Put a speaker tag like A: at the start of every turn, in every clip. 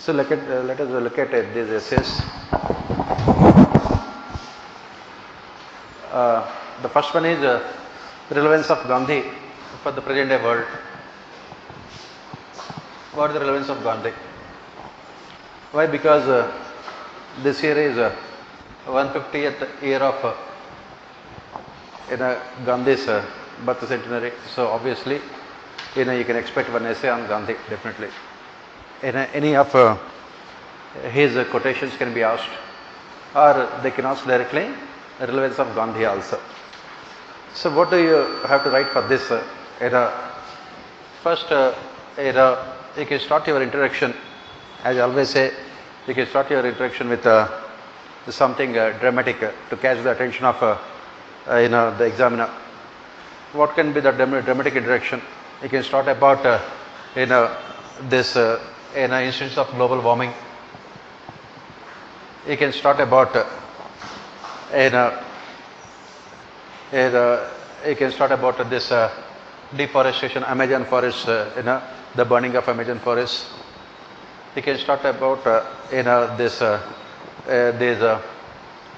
A: So let us look at these essays. The first one is relevance of Gandhi for the present day world. What is the relevance of Gandhi? Why? Because this year is 150th year of Gandhi's birth centenary. So obviously, you can expect one essay on Gandhi, definitely. Any of his quotations can be asked, or they can ask directly relevance of Gandhi also. So what do you have to write for this? First, you can start your introduction. As I always say, you can start your introduction with something dramatic to catch the attention of the examiner. What can be the dramatic introduction? You can start about this instance of global warming. You can start about this deforestation, Amazon forest, the burning of Amazon forest. You can start about this.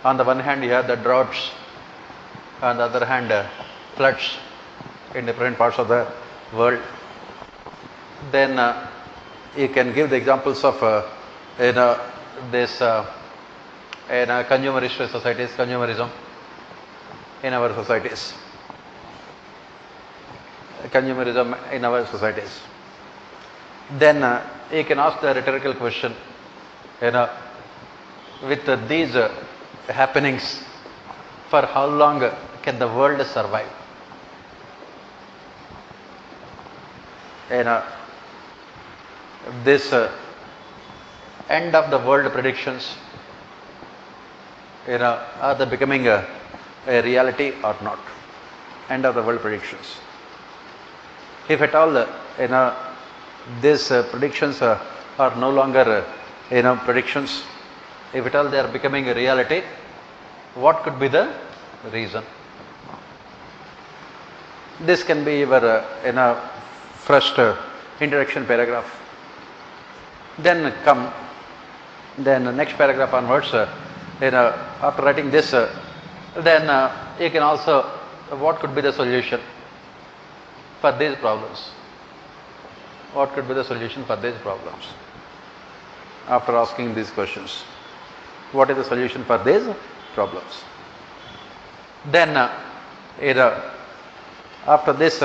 A: On the one hand, you have the droughts. On the other hand, floods in different parts of the world. Then you can give the examples of this consumerist societies, consumerism in our societies, consumerism in our societies. Then you can ask the rhetorical question, with these happenings, for how long can the world survive? This end of the world predictions, are they becoming a reality or not? End of the world predictions. If at all, these predictions are no longer, predictions. If at all they are becoming a reality, what could be the reason? This can be your first introduction paragraph. Then the next paragraph onwards, after writing this, then you can also, what could be the solution for these problems? What could be the solution for these problems? After asking these questions, what is the solution for these problems? Then after this,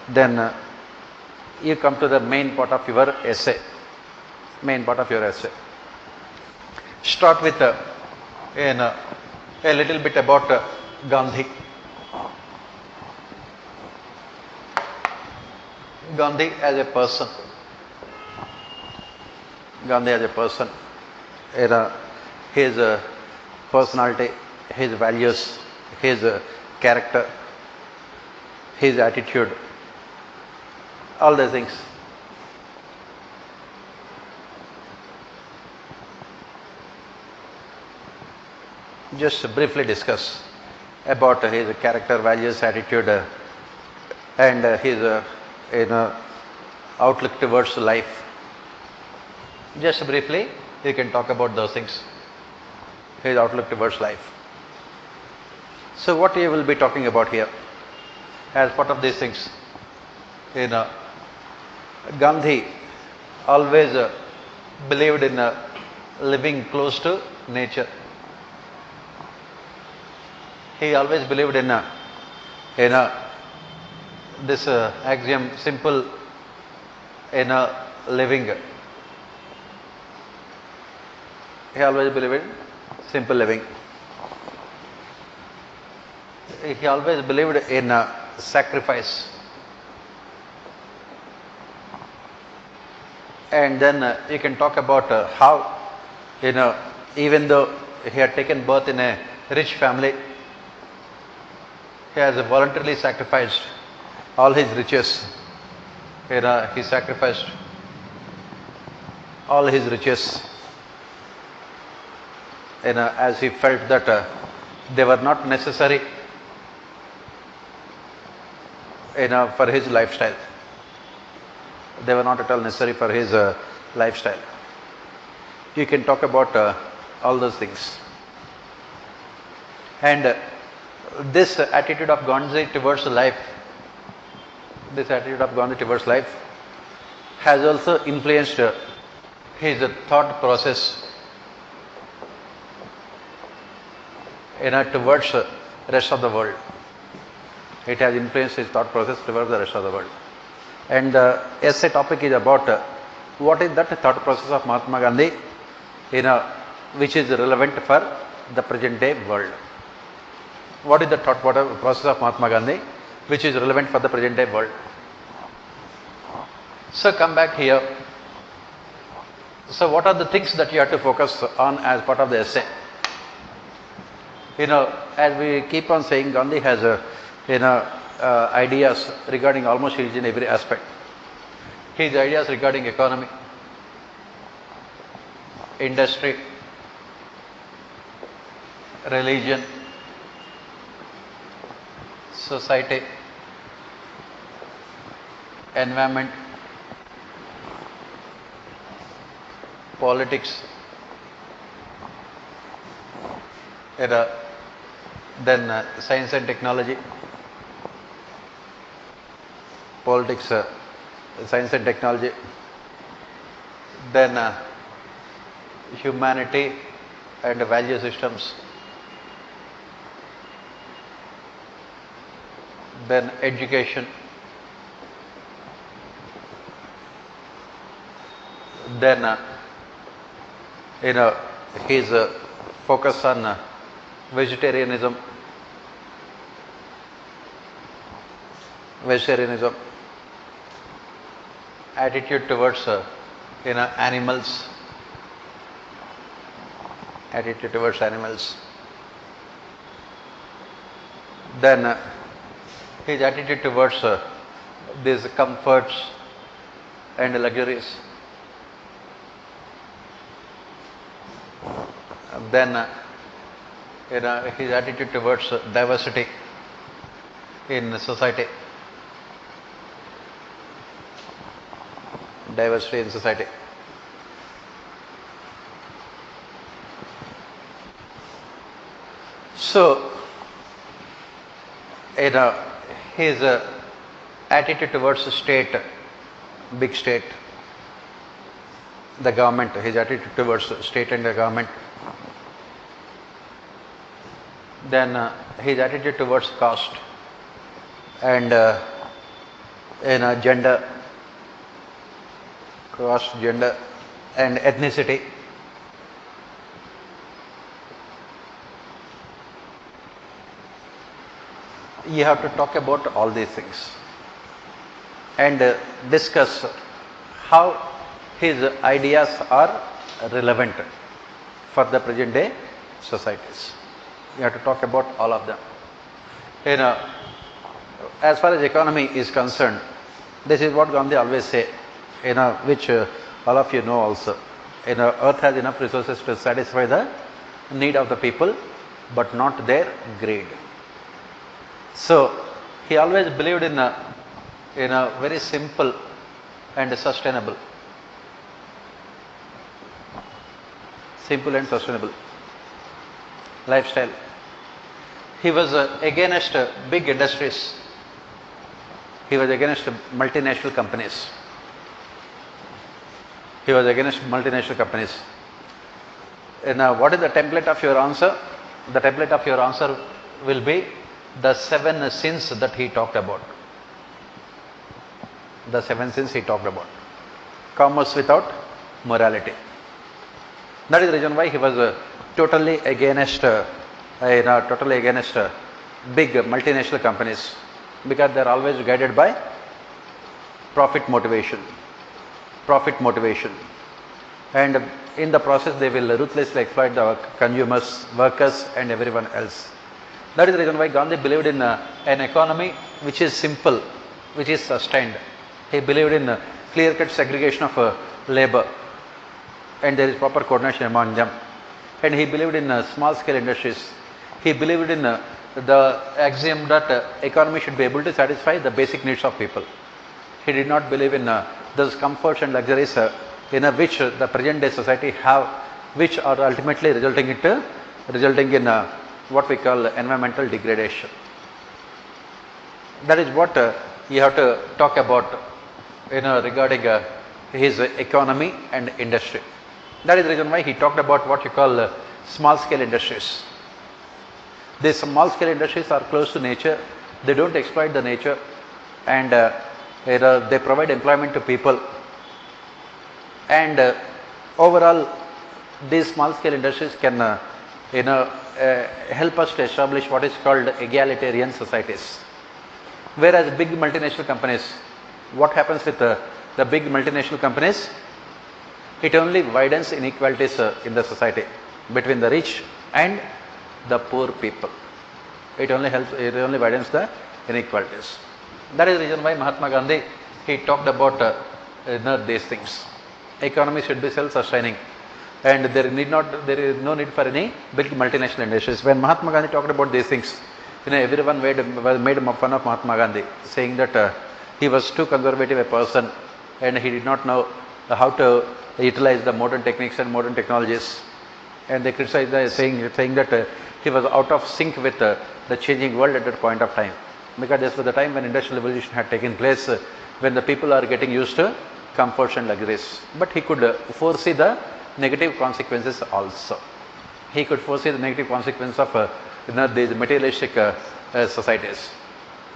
A: then you come to the main part of your essay. Main part of your essay. Start with a little bit about Gandhi. Gandhi as a person. Gandhi as a person. His personality, his values, his character, his attitude, all these things. Just briefly discuss about his character, values, attitude, and his outlook towards life. Just briefly, you can talk about those things. His outlook towards life. So what you will be talking about here as part of these things? Gandhi always believed in living close to nature. He always believed in this axiom, simple living. He always believed in simple living. He always believed in sacrifice. And then you can talk about how, even though he had taken birth in a rich family, he has voluntarily sacrificed all his riches. He sacrificed all his riches, as he felt that they were not necessary for his lifestyle. They were not at all necessary for his lifestyle. you can talk about all those things. And this attitude of Gandhi towards life, has also influenced his thought process towards the rest of the world. It has influenced his thought process towards the rest of the world. And the essay topic is about what is that thought process of Mahatma Gandhi, which is relevant for the present day world. What is the thought process of Mahatma Gandhi, which is relevant for the present day world? So come back here. So what are the things that you have to focus on as part of the essay? As we keep on saying, Gandhi has ideas regarding almost each and every aspect. His ideas regarding economy, industry, religion, society, environment, politics, then science and technology, politics, science and technology, then humanity and value systems, then education, then his focus on vegetarianism, attitude towards animals, then his attitude towards these comforts and luxuries, then his attitude towards diversity in society. So, his attitude towards the state, big state, the government, his attitude towards the state and the government, then his attitude towards caste and gender, and ethnicity. You have to talk about all these things and discuss how his ideas are relevant for the present day societies. You have to talk about all of them. As far as economy is concerned, this is what Gandhi always say, which all of you know also. Earth has enough resources to satisfy the need of the people, but not their greed. So he always believed in a very simple and sustainable lifestyle. He was against big industries. He was against multinational companies. Now, what is the template of your answer? The template of your answer will be the 7 sins that he talked about. Commerce without morality. That is the reason why he was totally against big multinational companies, because they are always guided by profit motivation, and in the process they will ruthlessly exploit the consumers, workers and everyone else. That is the reason why Gandhi believed in an economy which is simple, which is sustained. He believed in clear-cut segregation of labor, and there is proper coordination among them. And he believed in small-scale industries. He believed in the axiom that economy should be able to satisfy the basic needs of people. He did not believe in those comforts and luxuries in which the present day society have which are ultimately resulting in what we call environmental degradation. That is what you have to talk about regarding his economy and industry. That is the reason why he talked about what you call small scale industries. These small scale industries are close to nature, they don't exploit the nature, and they provide employment to people, and overall these small scale industries can help us to establish what is called egalitarian societies. Whereas big multinational companies, what happens with the big multinational companies? It only widens inequalities in the society between the rich and the poor people. It only widens the inequalities. That is the reason why Mahatma Gandhi, he talked about these things. Economy should be self-sustaining, and there is no need for any big multinational industries. When Mahatma Gandhi talked about these things, everyone made fun of Mahatma Gandhi, saying that he was too conservative a person and he did not know how to utilize the modern techniques and modern technologies. And they criticized saying that he was out of sync with the changing world at that point of time, because this was the time when industrial revolution had taken place, when the people are getting used to comforts and luxuries. But he could foresee the negative consequences also. He could foresee the negative consequences of these materialistic societies.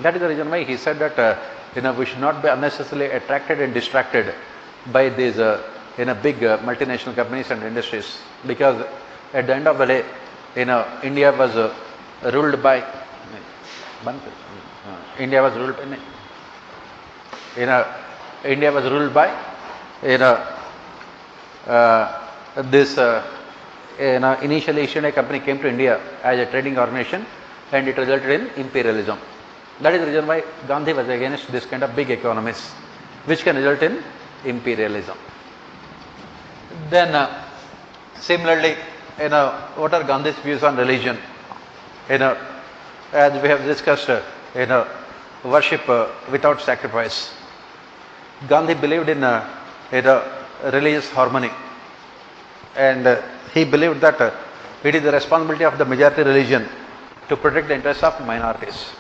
A: That is the reason why he said that we should not be unnecessarily attracted and distracted by these big multinational companies and industries, because at the end of the day, India was ruled by this initially East India Company came to India as a trading organization, and it resulted in imperialism. That is the reason why Gandhi was against this kind of big economies, which can result in imperialism. Then similarly, what are Gandhi's views on religion? As we have discussed, worship without sacrifice. Gandhi believed in religious harmony, and he believed that it is the responsibility of the majority religion to protect the interests of minorities.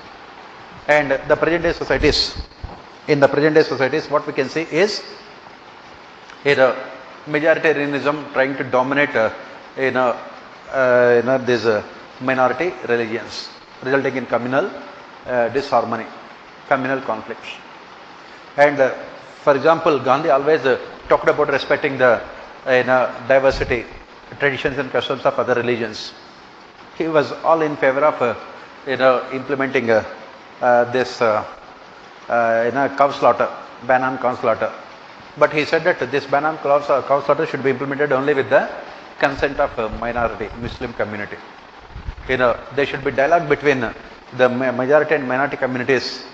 A: And the present day societies, what we can see is majoritarianism trying to dominate these minority religions, resulting in communal disharmony, communal conflicts. And for example, Gandhi always talked about respecting the diversity, traditions and customs of other religions. He was all in favor of implementing this cow slaughter, ban on cow slaughter. But he said that this ban on cow slaughter should be implemented only with the consent of a minority Muslim community. There should be dialogue between the majority and minority communities.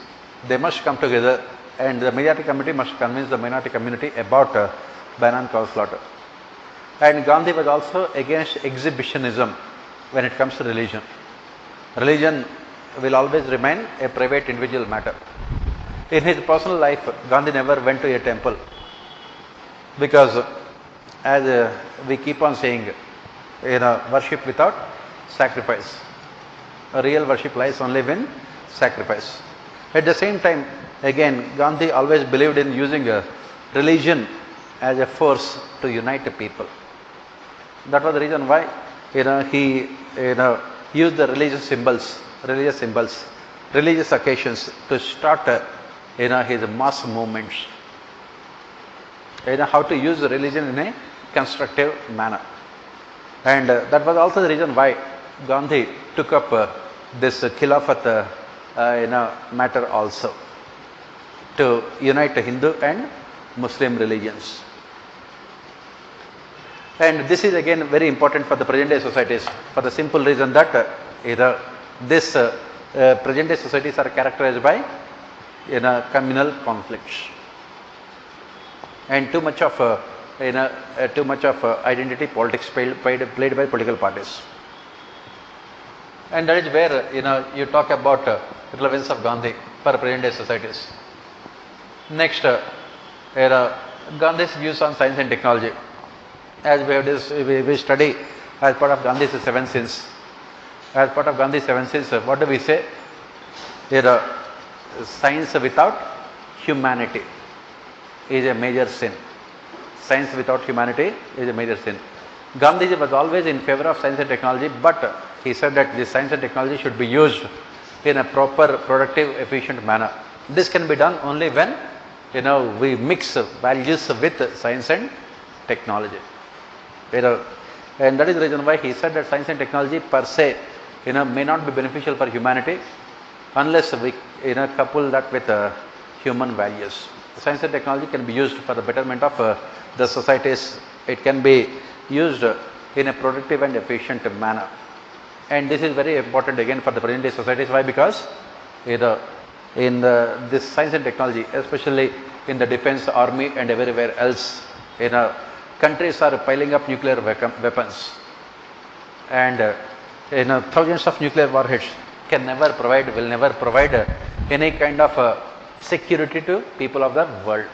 A: They must come together, and the majority community must convince the minority community about ban on cow slaughter. And Gandhi was also against exhibitionism when it comes to religion. Religion will always remain a private individual matter. In his personal life, Gandhi never went to a temple, because as we keep on saying, worship without sacrifice. Real worship lies only in sacrifice. At the same time, again, Gandhi always believed in using religion as a force to unite the people. That was the reason why he used the religious symbols, religious occasions to start his mass movements. How to use religion in a constructive manner. And that was also the reason why Gandhi took up this Khilafat matter also, to unite Hindu and Muslim religions. And this is again very important for the present day societies, for the simple reason that this present day societies are characterized by communal conflicts, and too much of identity politics played by political parties. And that is where you talk about relevance of Gandhi for present day societies. Next, Gandhi's views on science and technology. as we have this, we study as part of Gandhi's seven sins. As part of Gandhi's seven sins, what do we say? Science without humanity is a major sin. Science without humanity is a major sin. Gandhiji was always in favor of science and technology, but he said that this science and technology should be used in a proper, productive, efficient manner. This can be done only when we mix values with science and technology. And that is the reason why he said that science and technology per se may not be beneficial for humanity unless we couple that with human values. Science and technology can be used for the betterment of the societies. It can be used in a productive and efficient manner. And this is very important again for the present day societies. Why? Because in this science and technology, especially in the defense, army and everywhere else, countries are piling up nuclear weapons, and thousands of nuclear warheads will never provide any kind of security to people of the world.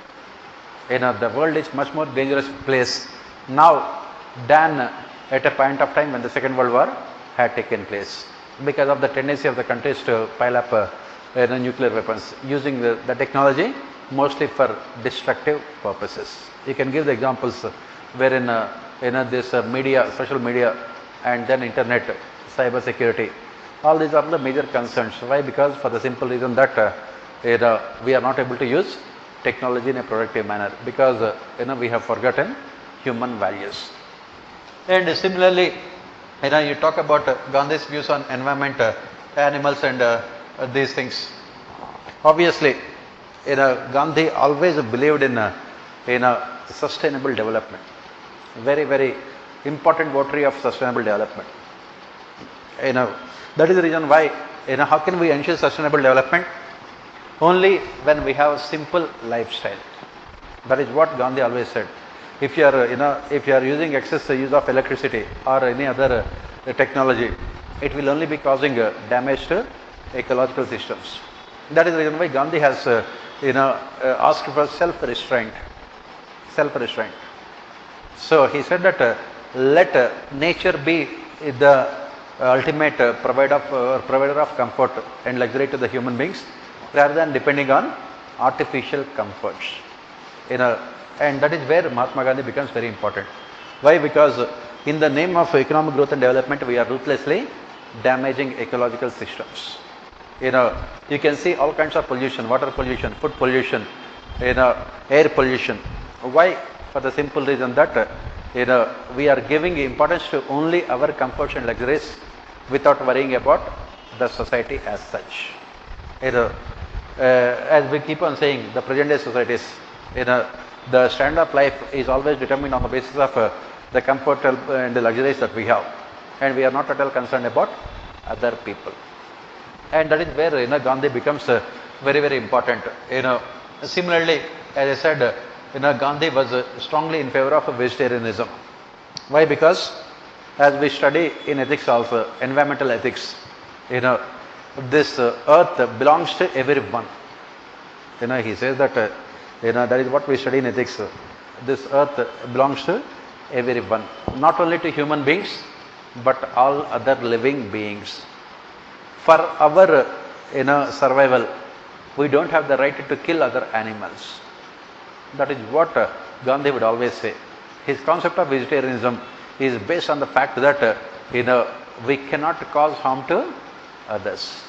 A: The world is much more dangerous place now than at a point of time when the Second World War had taken place, because of the tendency of the countries to pile up nuclear weapons, using the technology mostly for destructive purposes. You can give the examples wherein this media, social media, and then internet, cyber security, all these are the major concerns. Why? Because for the simple reason that we are not able to use technology in a productive manner, because we have forgotten human values. And similarly, you talk about Gandhi's views on environment, animals, and these things. Obviously, Gandhi always believed in sustainable development. Very, very important votary of sustainable development. That is the reason why how can we ensure sustainable development? Only when we have simple lifestyle. That is what Gandhi always said. If you are using excess use of electricity or any other technology, it will only be causing damage to ecological systems. That is the reason why Gandhi has asked for self-restraint. Self-restraint. So he said that let nature be the ultimate provider of comfort and luxury to the human beings, rather than depending on artificial comforts. And that is where Mahatma Gandhi becomes very important. Why? Because in the name of economic growth and development, we are ruthlessly damaging ecological systems. You can see all kinds of pollution: water pollution, food pollution, air pollution. Why? For the simple reason that we are giving importance to only our comforts and luxuries without worrying about the society as such. As we keep on saying, the present day societies, the standard of life is always determined on the basis of the comfort and the luxuries that we have, and we are not at all concerned about other people. And that is where Gandhi becomes very, very important. Similarly, as I said, Gandhi was strongly in favor of vegetarianism. Why? Because as we study in ethics also, environmental ethics, this earth belongs to everyone. He says that that is what we study in ethics. This earth belongs to everyone, not only to human beings, but all other living beings. For our survival, we don't have the right to kill other animals. That is what Gandhi would always say. His concept of vegetarianism is based on the fact that we cannot cause harm to others,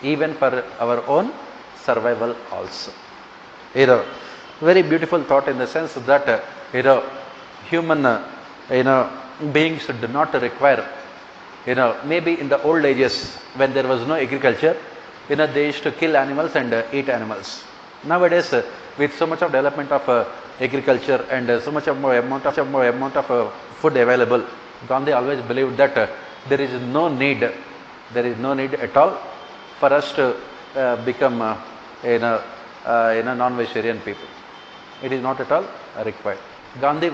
A: even for our own survival also. Very beautiful thought in the sense that human beings do not require, maybe in the old ages when there was no agriculture, they used to kill animals and eat animals. Nowadays, with so much of development of agriculture and so much of more amount of food available, Gandhi always believed that there is no need at all for us to become non-vegetarian people. It is not at all required. Gandhi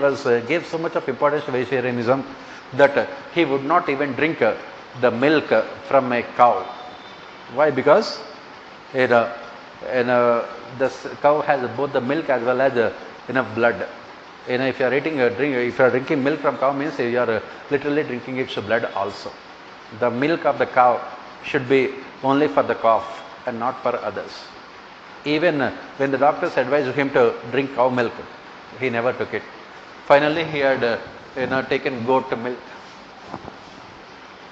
A: gave so much of importance to vegetarianism that he would not even drink the milk from a cow. Why? Because the cow has both the milk as well as blood, if you are eating a drink, if you are drinking milk from cow, means you are literally drinking its blood also. The milk of the cow should be only for the calf and not for others. Even when the doctors advised him to drink cow milk, he never took it. Finally, he had taken goat milk.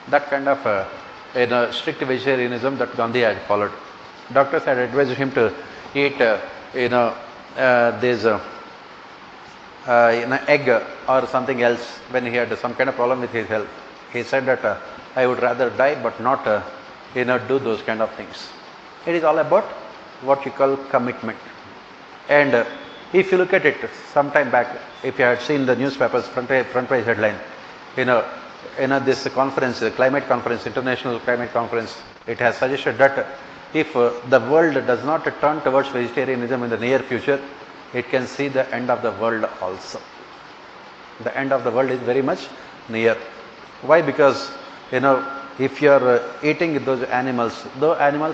A: That kind of strict vegetarianism that Gandhi had followed. Doctors had advised him to eat this egg or something else when he had some kind of problem with his health. He said that I would rather die but not do those kind of things. It is all about what you call commitment. And if you look at it some time back, if you had seen the newspapers front page headline, this conference, climate conference, international climate conference, it has suggested that if the world does not turn towards vegetarianism in the near future, it can see the end of the world also. The end of the world is very much near. Why? Because if you are eating those animals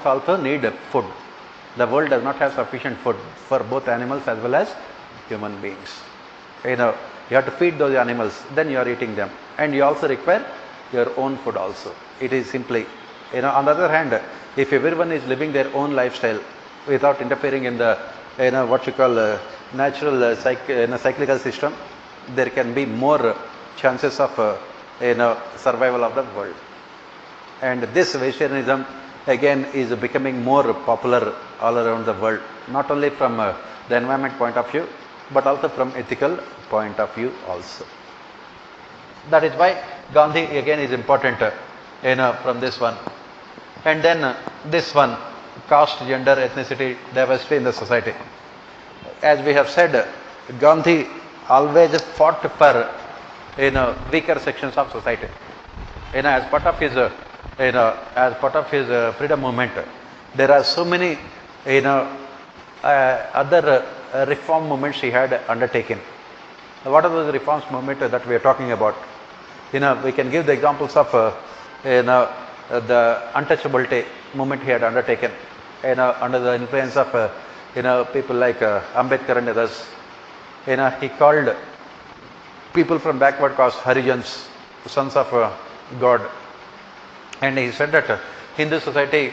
A: also need food. The world does not have sufficient food for both animals as well as human beings. You have to feed those animals, then you are eating them, and you also require your own food also. It is simply, on the other hand, if everyone is living their own lifestyle without interfering in the what you call natural cyclical system, there can be more chances of survival of the world. And this vegetarianism again is becoming more popular all around the world, not only from the environment point of view, but also from ethical point of view also. That is why Gandhi again is important from this one. And then this one, caste, gender, ethnicity, diversity in the society. As we have said, Gandhi always fought for weaker sections of society. As part of his freedom movement, there are so many other reform movements he had undertaken. What are those reforms movement that we are talking about? We can give the examples of the untouchability movement he had undertaken, under the influence of people like Ambedkar and others. He called people from backward caste Harijans, sons of God, and he said that Hindu society,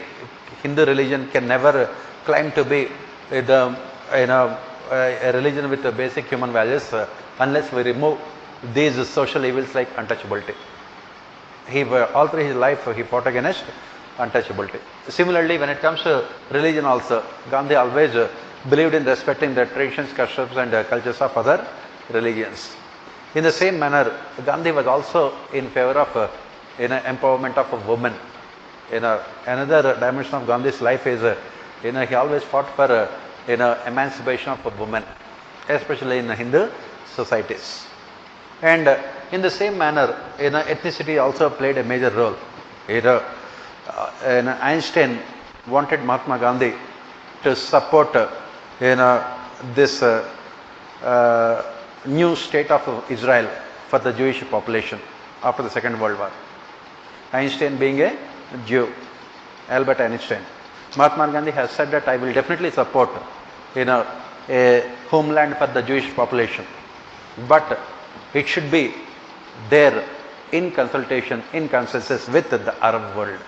A: Hindu religion can never claim to be a religion with basic human values unless we remove these social evils like untouchability. All through his life he fought against untouchability. Similarly, when it comes to religion also, Gandhi always believed in respecting the traditions, customs and cultures of other religions. In the same manner, Gandhi was also in favor of empowerment of women. Another dimension of Gandhi's life is he always fought for emancipation of women, especially in Hindu societies. And in the same manner, ethnicity also played a major role. Einstein wanted Mahatma Gandhi to support this new state of Israel for the Jewish population after the Second World War. Einstein being a Jew, Albert Einstein. Mahatma Gandhi has said that I will definitely support a homeland for the Jewish population, but it should be there in consultation, in consensus with the Arab world.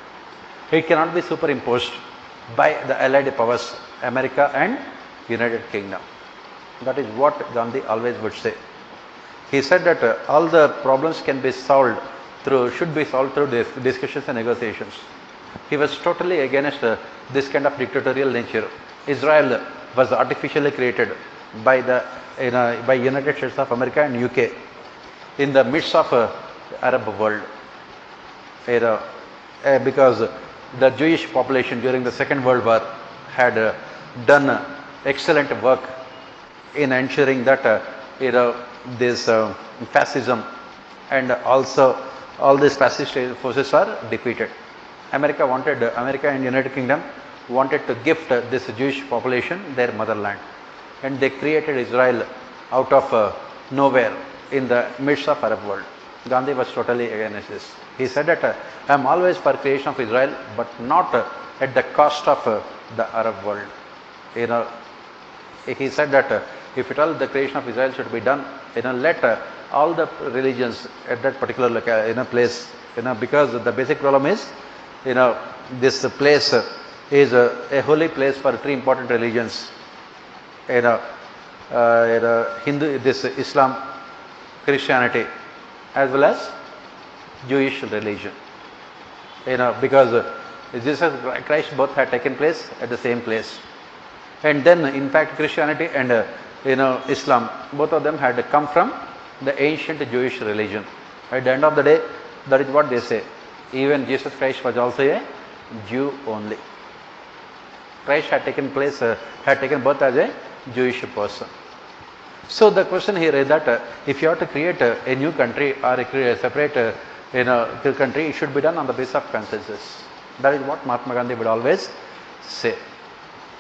A: It cannot be superimposed by the allied powers, America and United Kingdom. That is what Gandhi always would say. He said that all the problems should be solved through discussions and negotiations. He was totally against this kind of dictatorial nature. Israel was artificially created by by United States of America and UK in the midst of Arab world, because the Jewish population during the Second World War had done excellent work in ensuring that this fascism and also all these fascist forces are defeated. America and United Kingdom wanted to gift this Jewish population their motherland, and they created Israel out of nowhere in the midst of Arab world. Gandhi was totally against this. He said that I am always for creation of Israel, but not at the cost of the Arab world. He said that if at all the creation of Israel should be done, let all the religions at that particular place, because the basic problem is, this place is a holy place for three important religions, Hindu, this Islam, Christianity, as well as Jewish religion. Because Jesus Christ both had taken place at the same place. And then in fact Christianity and Islam, both of them had come from the ancient Jewish religion. At the end of the day, that is what they say. Even Jesus Christ was also a Jew only. Christ had taken birth as a Jewish person. So the question here is that if you have to create a new country or a separate country, it should be done on the basis of consensus. That is what Mahatma Gandhi would always say.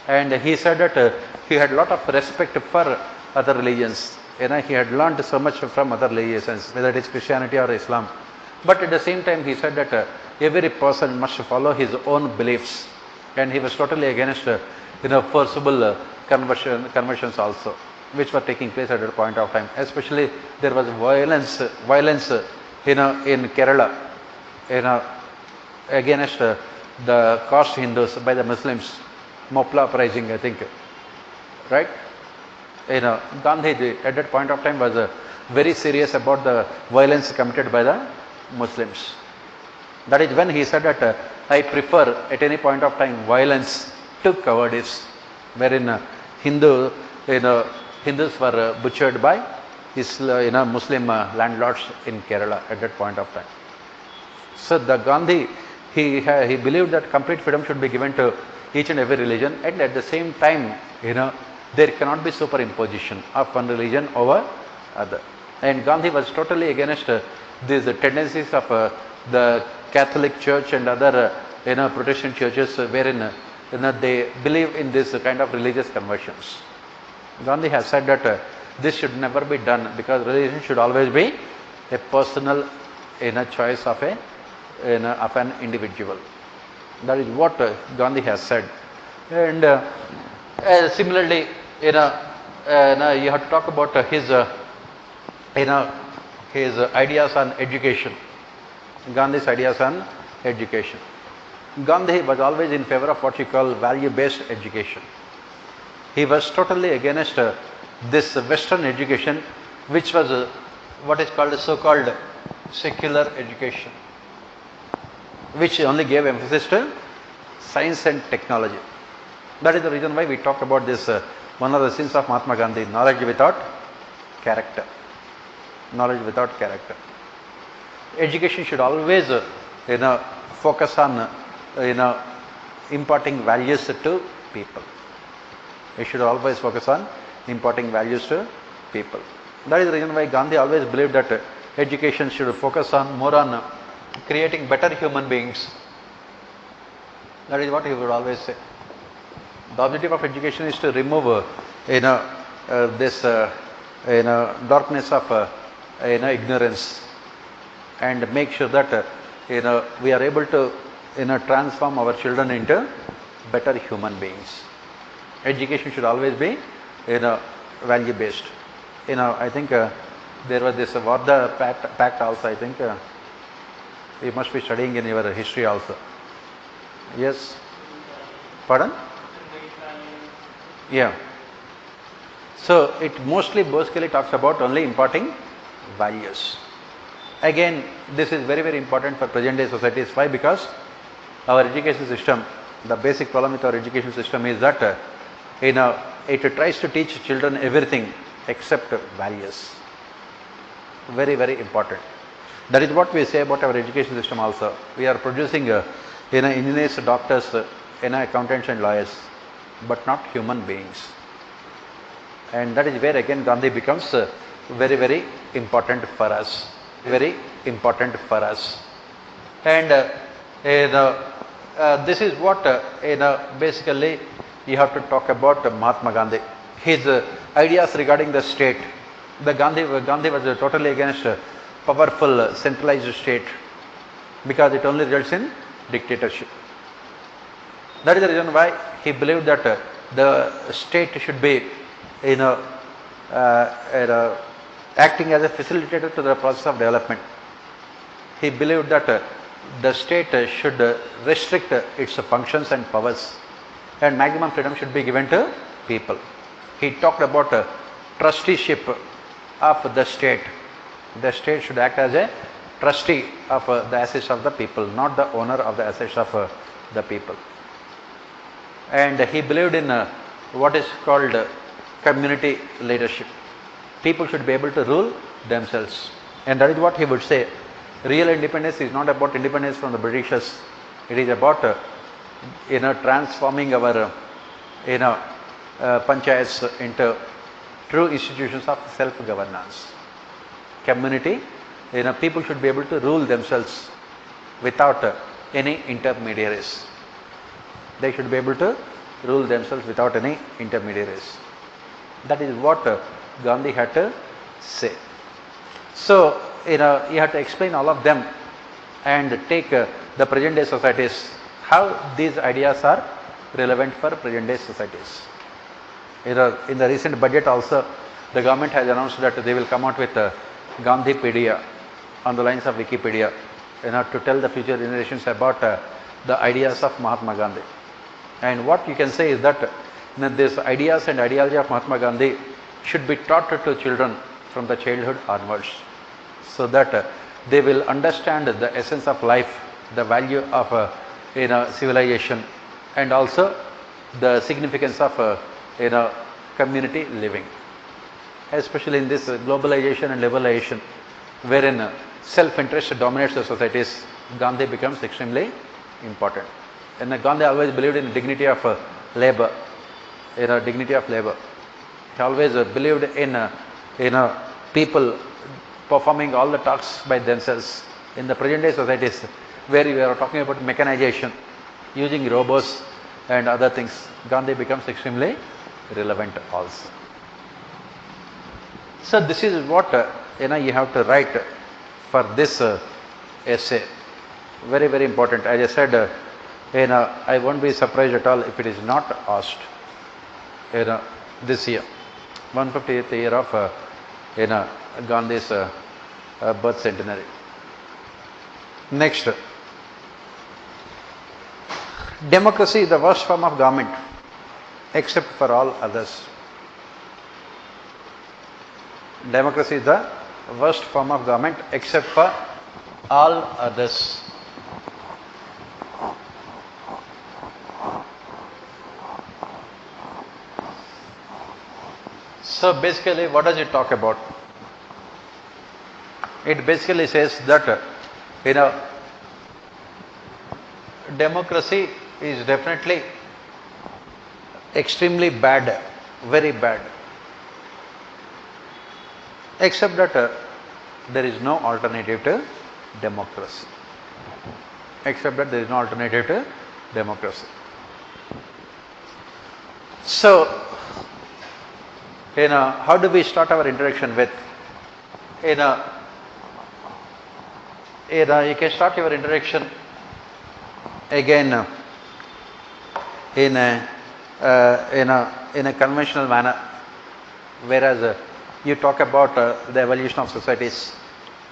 A: And he said that he had a lot of respect for other religions. He had learned so much from other religions, whether it is Christianity or Islam. But at the same time, he said that every person must follow his own beliefs. And he was totally against forcible conversions also, which were taking place at that point of time. Especially there was violence in Kerala, against the caste Hindus by the Muslims, Mopla uprising, I think, right? Gandhi at that point of time was very serious about the violence committed by the Muslims. That is when he said that I prefer at any point of time violence to cowardice, wherein Hindus were butchered by Muslim landlords in Kerala at that point of time. So the Gandhi, he believed that complete freedom should be given to each and every religion, and at the same time, there cannot be superimposition of one religion over other. And Gandhi was totally against these tendencies of the Catholic Church and other Protestant churches, wherein they believe in this kind of religious conversions. Gandhi has said that this should never be done, because religion should always be a personal choice of an individual. That is what Gandhi has said. And similarly, you have to talk about his ideas on education. Gandhi's ideas on education. Gandhi was always in favor of what you call value-based education. He was totally against this Western education, which was what is called so-called secular education, which only gave emphasis to science and technology. That is the reason why we talk about this, one of the sins of Mahatma Gandhi, knowledge without character. Knowledge without character. Education should always focus on imparting values to people. It should always focus on imparting values to people. That is the reason why Gandhi always believed that education should focus more on creating better human beings. That is what he would always say. The objective of education is to remove this darkness of ignorance, and make sure that we are able to transform our children into better human beings. Education should always be value based. I think there was this Varda Pact also. I think you must be studying in your history also. Yes. Pardon? Yeah. So it basically talks about only imparting values. Again, this is very, very important for present day societies. Why? Because our education system, the basic problem with our education system is that it tries to teach children everything except values. Very, very important. That is what we say about our education system also. We are producing engineers, doctors, accountants and lawyers, but not human beings. And that is where again Gandhi becomes very, very important for us. Very important for us. And this is what basically you have to talk about Mahatma Gandhi. His ideas regarding the state. Gandhi was totally against powerful centralized state, because it only results in dictatorship. That is the reason why he believed that the state should be acting as a facilitator to the process of development. He believed that the state should restrict its functions and powers, and maximum freedom should be given to people. He talked about trusteeship of the state. The state should act as a trustee of the assets of the people, not the owner of the assets of the people. And he believed in what is called community leadership. People should be able to rule themselves, and that is what he would say. Real independence is not about independence from the Britishers. It is about transforming our panchayats into true institutions of self-governance. Community, people should be able to rule themselves without any intermediaries. They should be able to rule themselves without any intermediaries. That is what Gandhi had to say. So, you have to explain all of them and take the present day societies, how these ideas are relevant for present day societies. In the recent budget also, the government has announced that they will come out with Gandhipedia on the lines of Wikipedia, to tell the future generations about the ideas of Mahatma Gandhi. And what you can say is that these ideas and ideology of Mahatma Gandhi should be taught to children from the childhood onwards, so that they will understand the essence of life, the value of civilization, and also the significance of community living. Especially in this globalization and liberalization, wherein self-interest dominates the societies, Gandhi becomes extremely important. And Gandhi always believed in dignity of labor, dignity of labor. He always believed in people performing all the tasks by themselves. In the present day societies, where we are talking about mechanization, using robots and other things, Gandhi becomes extremely relevant also. So this is what you have to write for this essay. Very, very important. As I said, I won't be surprised at all if it is not asked this year, 150th year of Gandhi's birth centenary. Next, democracy is the worst form of government except for all others. Democracy is the worst form of government except for all others. So basically, what does it talk about? It basically says that democracy is definitely extremely bad, very bad, except that there is no alternative to democracy. Except that there is no alternative to democracy. So, how do we start our introduction with? You can start your introduction again in a conventional manner, whereas you talk about the evolution of societies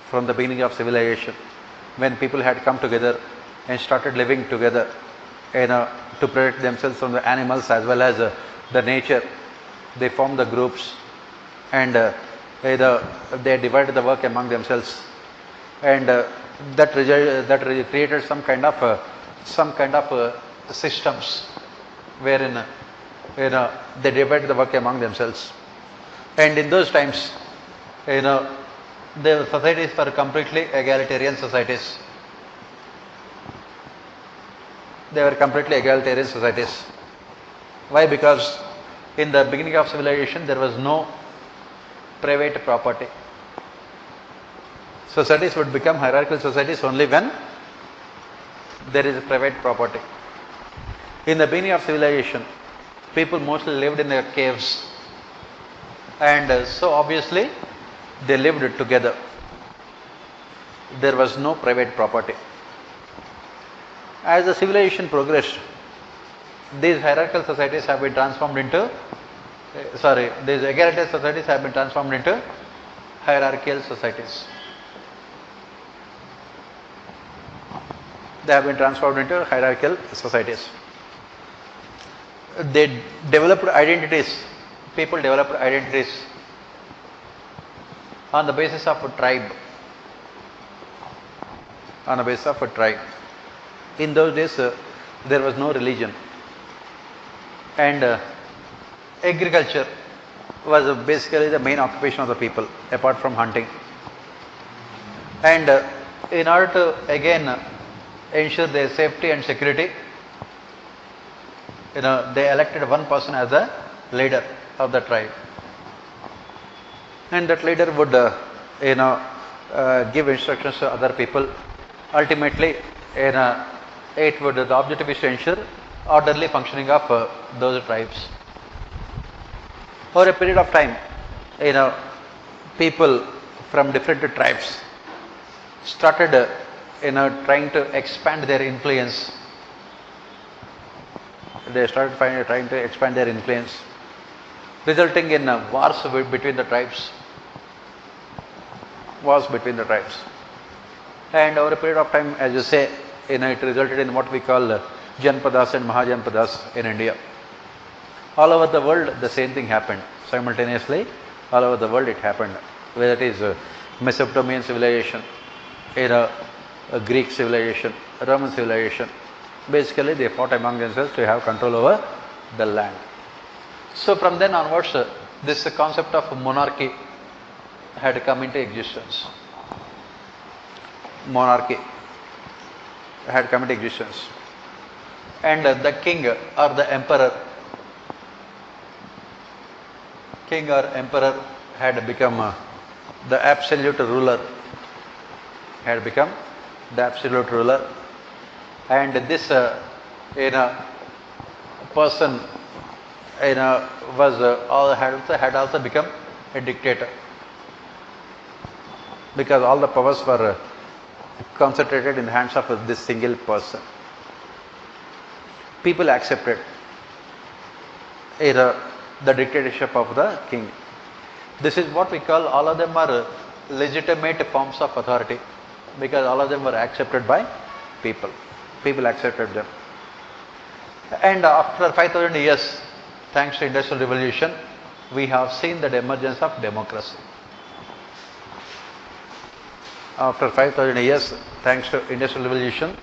A: from the beginning of civilization, when people had come together and started living together, to protect themselves from the animals as well as the nature. They formed the groups, and they divided the work among themselves, and that created some kind of systems wherein they divided the work among themselves. And in those times, the societies were completely egalitarian societies. They were completely egalitarian societies. Why? Because in the beginning of civilization, there was no private property. Societies would become hierarchical societies only when there is private property. In the beginning of civilization, people mostly lived in their caves, and so obviously they lived together. There was no private property. As the civilization progressed, these hierarchical societies have been transformed into, these egalitarian societies have been transformed into hierarchical societies. They have been transformed into hierarchical societies. They developed identities, people developed identities on the basis of a tribe. On the basis of a tribe. In those days, there was no religion, and agriculture was basically the main occupation of the people, apart from hunting. And in order to again ensure their safety and security, they elected one person as the leader of the tribe, and that leader would give instructions to other people. Ultimately, the objective is to ensure orderly functioning of those tribes. Over a period of time, people from different tribes started trying to expand their influence. They started trying to expand their influence, resulting in wars between the tribes. Wars between the tribes. And over a period of time, as you say, it resulted in what we call Janpadas and Mahajanpadas in India. All over the world, the same thing happened simultaneously. All over the world, it happened. Whether it is Mesopotamian civilization, Greek civilization, Roman civilization. Basically, they fought among themselves to have control over the land. So from then onwards, this concept of monarchy had come into existence. Monarchy had come into existence, and the king or the emperor had become the absolute ruler. Had become the absolute ruler, and this person had also become a dictator, because all the powers were concentrated in the hands of this single person. People accepted the dictatorship of the king. This is what we call, all of them are legitimate forms of authority, because all of them were accepted by people. People accepted them. And after 5,000 years, thanks to Industrial Revolution, we have seen the emergence of democracy. After 5,000 years, thanks to Industrial Revolution,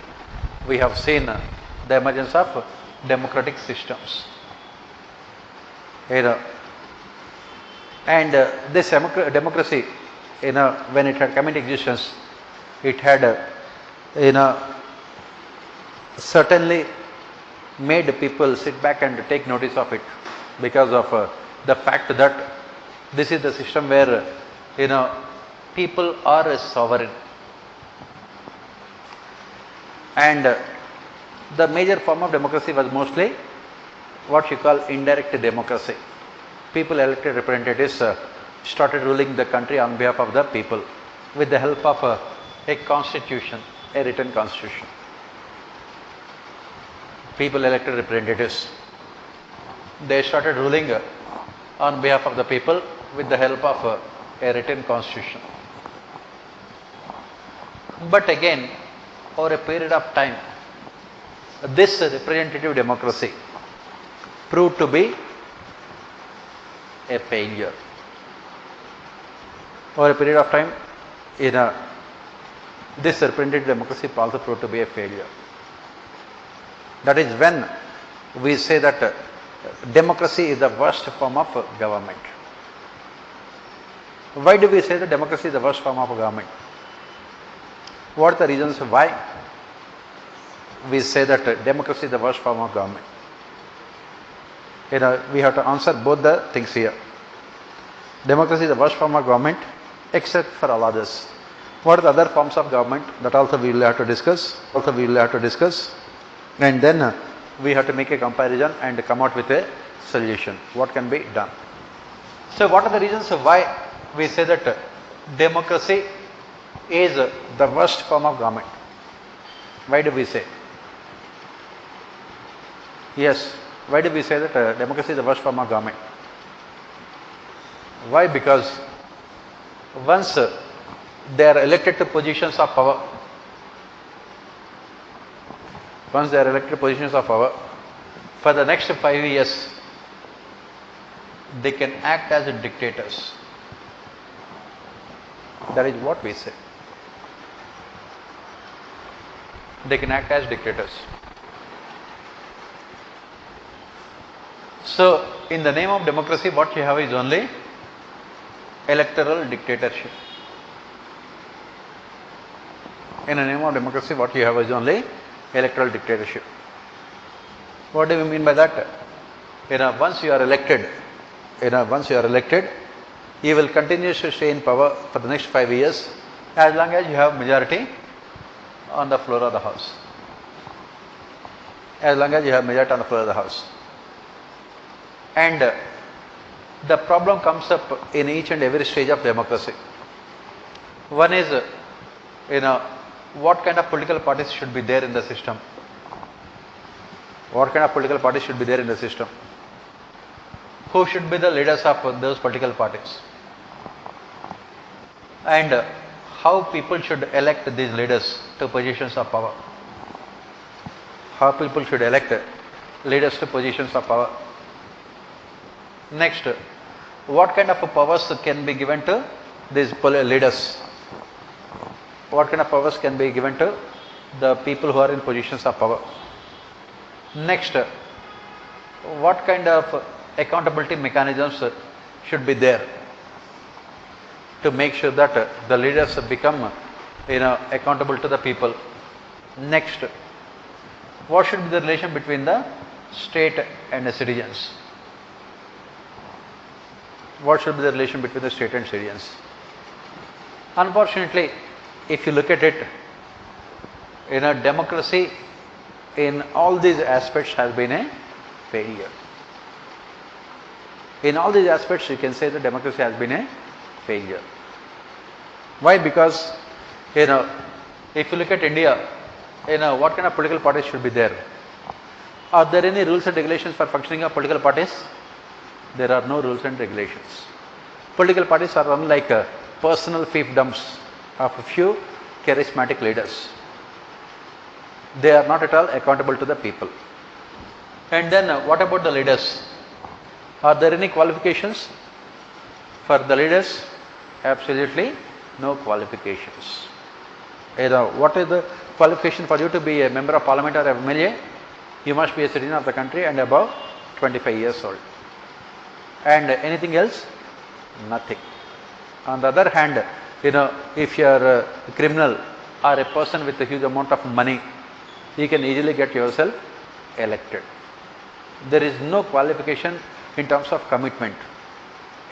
A: we have seen the emergence of democratic systems. And this democracy, when it had come into existence, it had, certainly made people sit back and take notice of it, because of the fact that this is the system where, people are sovereign. And the major form of democracy was mostly what you call indirect democracy. People elected representatives started ruling the country on behalf of the people with the help of a constitution, a written constitution. People elected representatives. They started ruling on behalf of the people with the help of a written constitution. But again, over a period of time, this representative democracy proved to be a failure. Over a period of time, this representative democracy also proved to be a failure. That is when we say that democracy is the worst form of government. Why do we say that democracy is the worst form of government? What are the reasons why we say that democracy is the worst form of government? We have to answer both the things here. Democracy is the worst form of government except for all others. What are the other forms of government? That also we will have to discuss. And then we have to make a comparison and come out with a solution. What can be done? So what are the reasons why we say that democracy is the worst form of government? Why do we say? Yes, why do we say that democracy is the worst form of government? Why? Because once they are elected to positions of power, once they are elected to positions of power, for the next 5 years, they can act as dictators. That is what we say. They can act as dictators. So, in the name of democracy, what you have is only electoral dictatorship. In the name of democracy, what you have is only electoral dictatorship. What do we mean by that? Once you are elected, you will continue to stay in power for the next 5 years as long as you have majority on the floor of the house. As long as you have majority on the floor of the house. And the problem comes up in each and every stage of democracy. One is, what kind of political parties should be there in the system? What kind of political parties should be there in the system? Who should be the leaders of those political parties? And how people should elect these leaders to positions of power? How people should elect leaders to positions of power? Next, what kind of powers can be given to these leaders? What kind of powers can be given to the people who are in positions of power? Next, what kind of accountability mechanisms should be there to make sure that the leaders become accountable to the people? Next, what should be the relation between the state and the citizens? What should be the relation between the state and citizens? Unfortunately, if you look at it, democracy in all these aspects has been a failure. In all these aspects, you can say that democracy has been a failure. Why? Because, if you look at India, what kind of political parties should be there? Are there any rules and regulations for functioning of political parties? There are no rules and regulations. Political parties are run like personal fiefdoms of a few charismatic leaders. They are not at all accountable to the people. And then what about the leaders? Are there any qualifications for the leaders? Absolutely no qualifications. What is the qualification for you to be a member of parliament or MLA? You must be a citizen of the country and above 25 years old. And anything else? Nothing. On the other hand, if you are a criminal or a person with a huge amount of money, you can easily get yourself elected. There is no qualification in terms of commitment,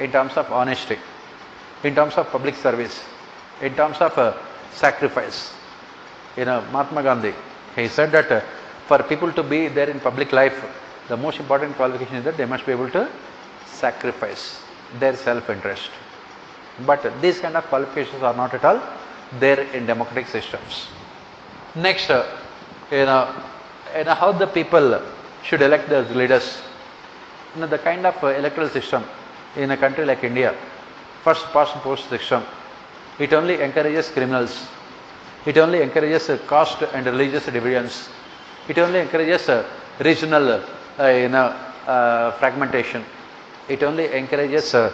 A: in terms of honesty, in terms of public service, in terms of sacrifice. Mahatma Gandhi, he said that for people to be there in public life, the most important qualification is that they must be able to sacrifice their self-interest. But these kind of qualifications are not at all there in democratic systems. Next, how the people should elect their leaders. The kind of electoral system in a country like India, first past post system, it only encourages criminals. It only encourages caste and religious divisions. It only encourages regional fragmentation. It only encourages rule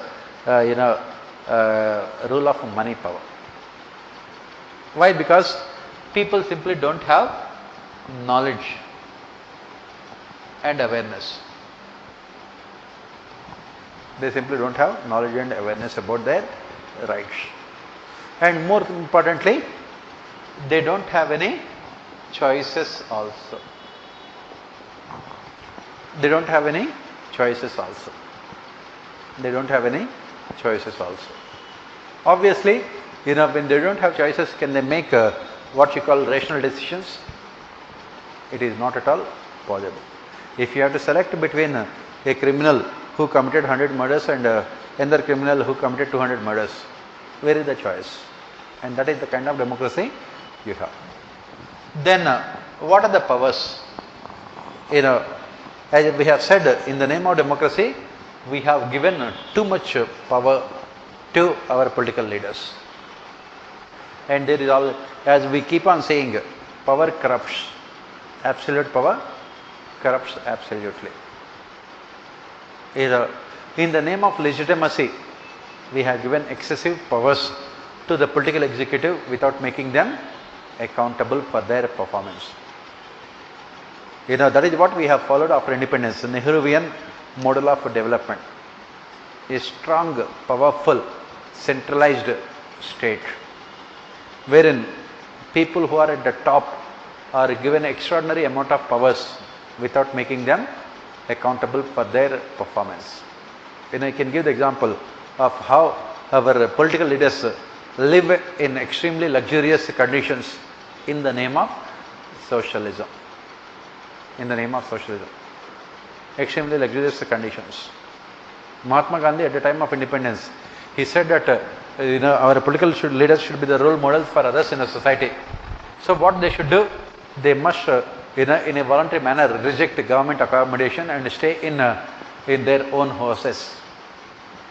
A: of money power. Why? Because people simply don't have knowledge and awareness. They simply don't have knowledge and awareness about their rights. And more importantly, they don't have any choices also. They don't have any choices also. They don't have any choices also. Obviously, when they don't have choices, can they make what you call rational decisions? It is not at all possible. If you have to select between a criminal who committed 100 murders and another criminal who committed 200 murders, where is the choice? And that is the kind of democracy you have. Then what are the powers? As we have said, in the name of democracy, we have given too much power to our political leaders. And there is all, as we keep on saying, power corrupts. Absolute power corrupts absolutely. In the name of legitimacy, we have given excessive powers to the political executive without making them accountable for their performance. That is what we have followed after independence, the Nehruvian model of development. A strong, powerful, centralized state, wherein people who are at the top are given extraordinary amount of powers without making them accountable for their performance. I can give the example of how our political leaders live in extremely luxurious conditions in the name of socialism. In the name of socialism. Extremely luxurious conditions. Mahatma Gandhi, at the time of independence, he said that our political leaders should be the role models for others in the society. So what they should do? They must in a voluntary manner reject government accommodation and stay in their own houses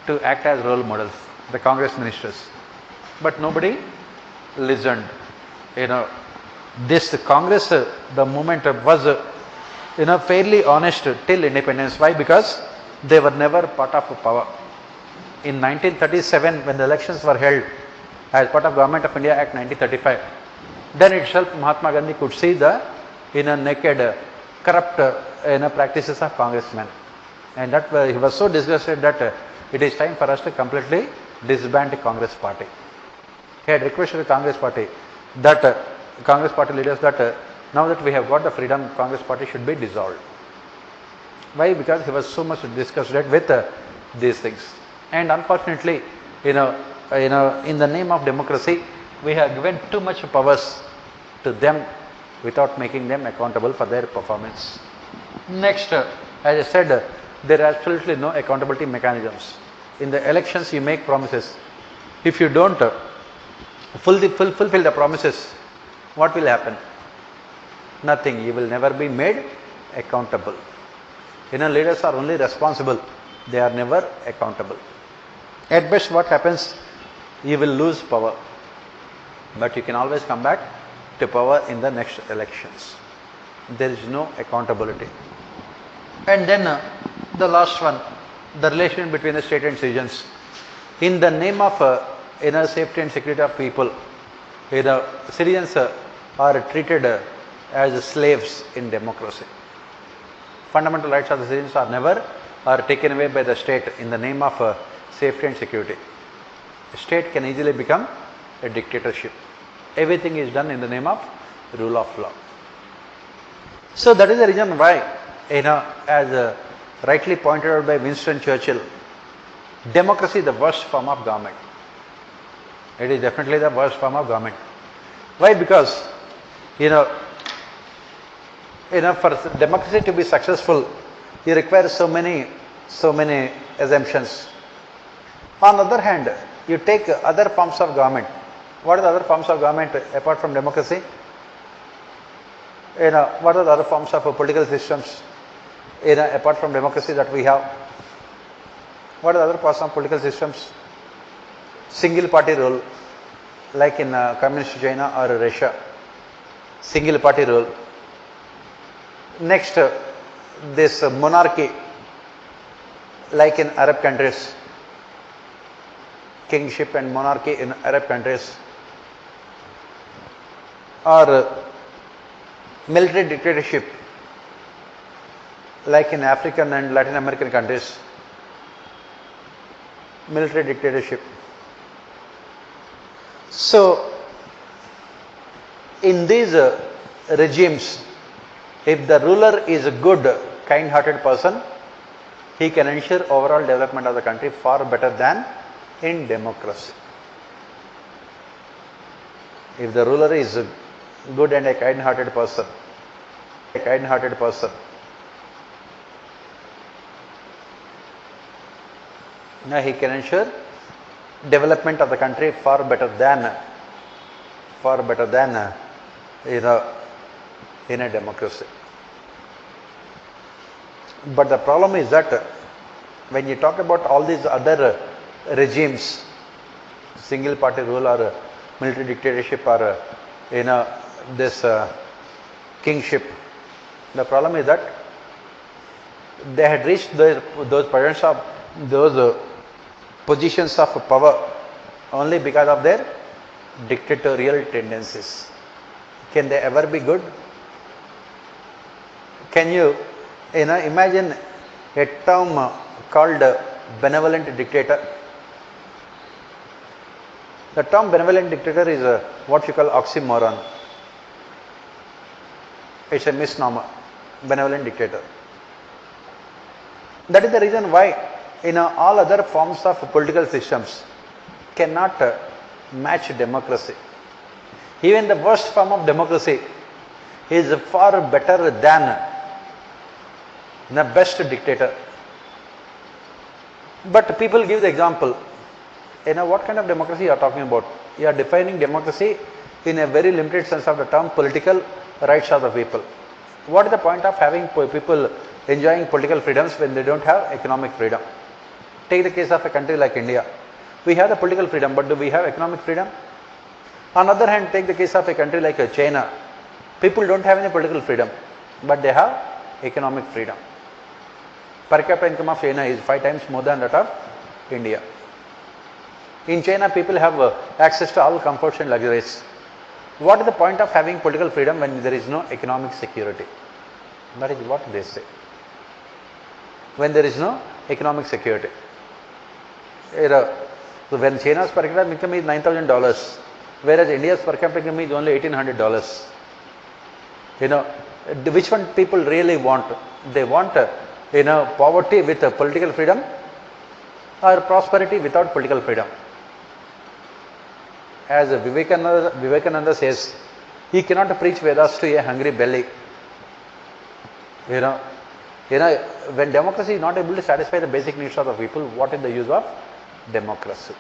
A: to act as role models, the Congress ministers. But nobody listened. This Congress, the movement was fairly honest till independence. Why? Because they were never part of power. In 1937, when the elections were held as part of Government of India Act 1935, then itself Mahatma Gandhi could see the naked, corrupt practices of congressmen, and that he was so disgusted that it is time for us to completely disband the Congress party. He had requested the Congress party that Congress party leaders that now that we have got the freedom, Congress party should be dissolved. Why? Because he was so much disgusted with these things. And unfortunately, in the name of democracy, we have given too much powers to them without making them accountable for their performance. Next, as I said, there are absolutely no accountability mechanisms. In the elections, you make promises. If you don't fulfill the promises, what will happen? Nothing. You will never be made accountable. Leaders are only responsible. They are never accountable. At best, what happens? You will lose power. But you can always come back to power in the next elections. There is no accountability. And then the last one, the relation between the state and citizens. In the name of safety and security of people, citizens are treated as slaves in democracy. Fundamental rights of the citizens are taken away by the state in the name of safety and security. The state can easily become a dictatorship. Everything is done in the name of rule of law. So that is the reason why, as rightly pointed out by Winston Churchill, democracy is the worst form of government. It is definitely the worst form of government. Why? Because, for democracy to be successful, you require so many assumptions. On the other hand, you take other forms of government. What are the other forms of government apart from democracy? What are the other forms of political systems apart from democracy that we have? What are the other forms of political systems? Single party rule, like in communist China or Russia. Single party rule. Next, this monarchy, like in Arab countries. Kingship and monarchy in Arab countries. Or military dictatorship, like in African and Latin American countries. Military dictatorship. So, in these regimes, if the ruler is a good, kind-hearted person, he can ensure overall development of the country far better than in democracy. If the ruler is a good and a kind-hearted person, now he can ensure development of the country far better than in a democracy. But the problem is that when you talk about all these other regimes, single party rule or military dictatorship or this kingship. The problem is that they had reached those positions of power only because of their dictatorial tendencies. Can they ever be good? Can you imagine a term called benevolent dictator? The term benevolent dictator is what you call oxymoron. It's a misnomer, benevolent dictator. That is the reason why all other forms of political systems cannot match democracy. Even the worst form of democracy is far better than the best dictator. But people give the example. What kind of democracy you are talking about? You are defining democracy in a very limited sense of the term political rights of the people. What is the point of having people enjoying political freedoms when they don't have economic freedom? Take the case of a country like India. We have the political freedom, but do we have economic freedom? On the other hand, take the case of a country like China. People don't have any political freedom, but they have economic freedom. Per capita income of China is 5 times more than that of India. In China, people have access to all comforts and luxuries. What is the point of having political freedom when there is no economic security? That is what they say. When there is no economic security. When China's per capita income is $9,000, whereas India's per capita income is only $1,800. Which one people really want? They want poverty with political freedom or prosperity without political freedom. As Vivekananda says, he cannot preach Vedas to a hungry belly. When democracy is not able to satisfy the basic needs of the people, what is the use of democracy?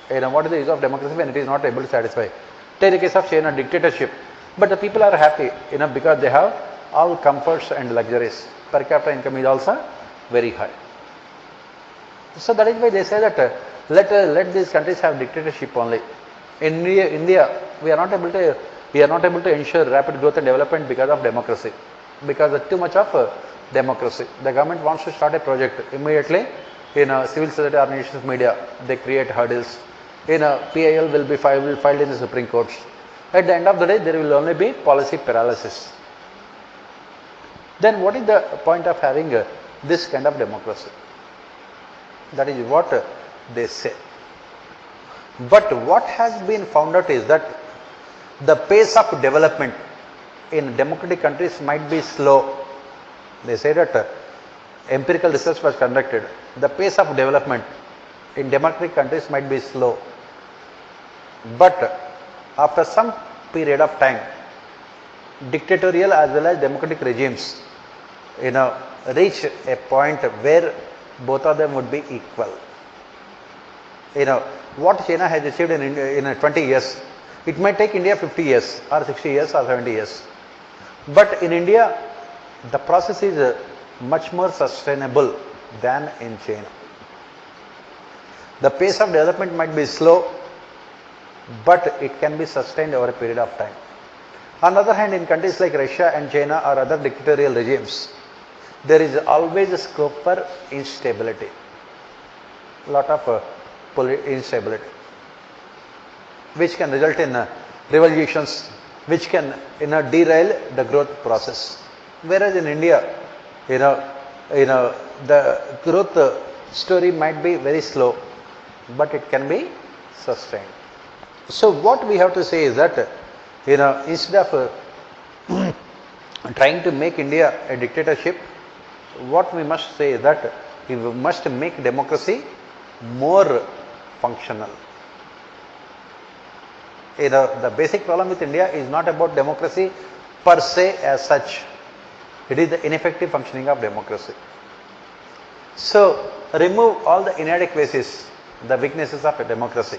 A: What is the use of democracy when it is not able to satisfy? Take the case of China, dictatorship. But the people are happy, because they have all comforts and luxuries. Per capita income is also very high. So that is why they say that let these countries have dictatorship only. In India, we are not able to ensure rapid growth and development because of democracy. Because of too much of democracy. The government wants to start a project immediately. Civil society organizations, media, they create hurdles. PIL will be filed in the Supreme Court. At the end of the day, there will only be policy paralysis. Then what is the point of having this kind of democracy? That is what they say. But what has been found out is that the pace of development in democratic countries might be slow. They say that empirical research was conducted. The pace of development in democratic countries might be slow. But after some period of time, dictatorial as well as democratic regimes, reach a point where both of them would be equal. What China has achieved in 20 years, it might take India 50 years or 60 years or 70 years. But in India, the process is much more sustainable than in China. The pace of development might be slow, but it can be sustained over a period of time. On the other hand, in countries like Russia and China or other dictatorial regimes, there is always a scope for instability. A lot of instability, which can result in revolutions, which can derail the growth process. Whereas in India, the growth story might be very slow, but it can be sustained. So what we have to say is that, instead of trying to make India a dictatorship, what we must say is that we must make democracy more functional. The basic problem with India is not about democracy per se as such. It is the ineffective functioning of democracy. So remove all the inadequacies, the weaknesses of a democracy.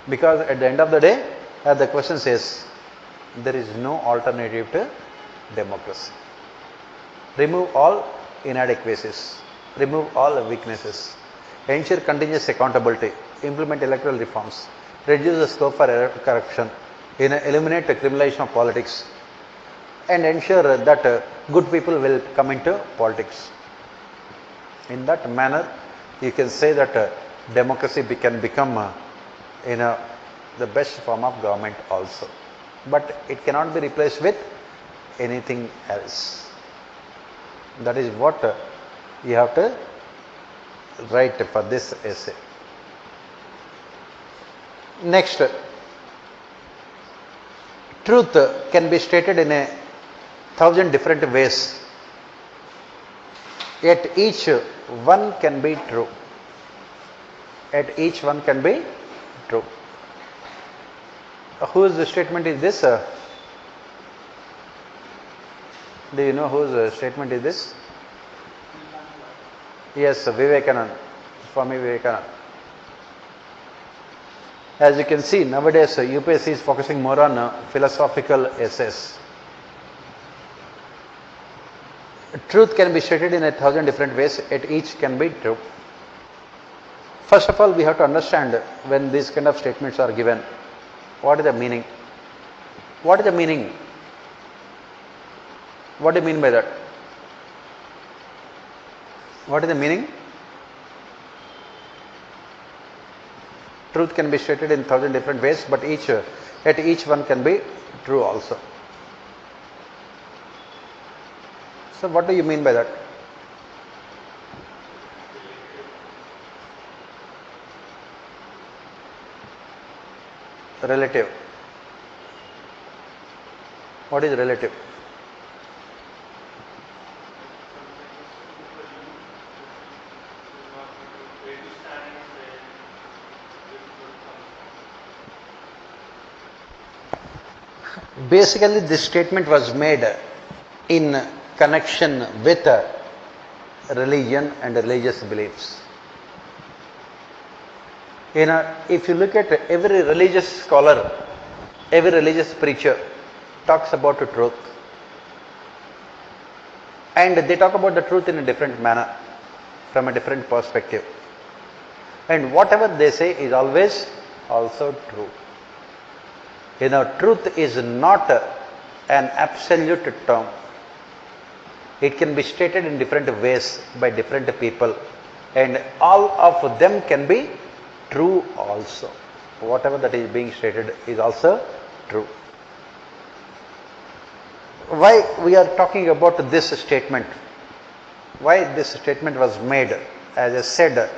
A: Because at the end of the day, as the question says, there is no alternative to democracy. Remove all inadequacies, remove all weaknesses. ensure continuous accountability, implement electoral reforms, reduce the scope for error corruption, eliminate the criminalization of politics, and ensure that good people will come into politics. In that manner, you can say that democracy can become the best form of government also. But it cannot be replaced with anything else. That is what you have to write for this essay. Next, truth can be stated in 1,000 different ways, yet each one can be true. Yet each one can be true. Whose statement is this? Do you know whose statement is this? Yes, Vivekananda, Swami Vivekananda. As you can see, nowadays UPSC is focusing more on philosophical essays. Truth can be stated in 1,000 different ways, yet each can be true. First of all, we have to understand when these kind of statements are given, what is the meaning? What is the meaning? What do you mean by that? What is the meaning? Truth can be stated in 1,000 different ways, but yet each one can be true also. So what do you mean by that? Relative. What is relative? Basically, this statement was made in connection with religion and religious beliefs. If you look at every religious scholar, every religious preacher talks about the truth. And they talk about the truth in a different manner, from a different perspective. And whatever they say is always also true. Truth is not an absolute term. It can be stated in different ways by different people, and all of them can be true also. Whatever that is being stated is also true. Why we are talking about this statement? Why this statement was made? As I said,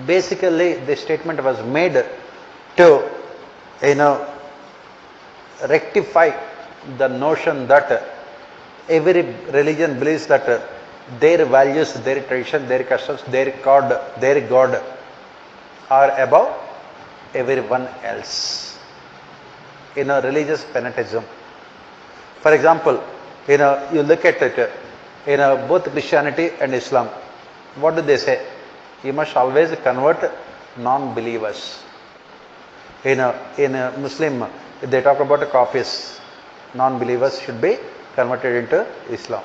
A: basically this statement was made to rectify the notion that every religion believes that their values, their tradition, their customs, their God are above everyone else. Religious fanaticism. For example, you look at it, both Christianity and Islam. What do they say? You must always convert non-believers. In a Muslim, they talk about kafirs. Non-believers should be converted into Islam,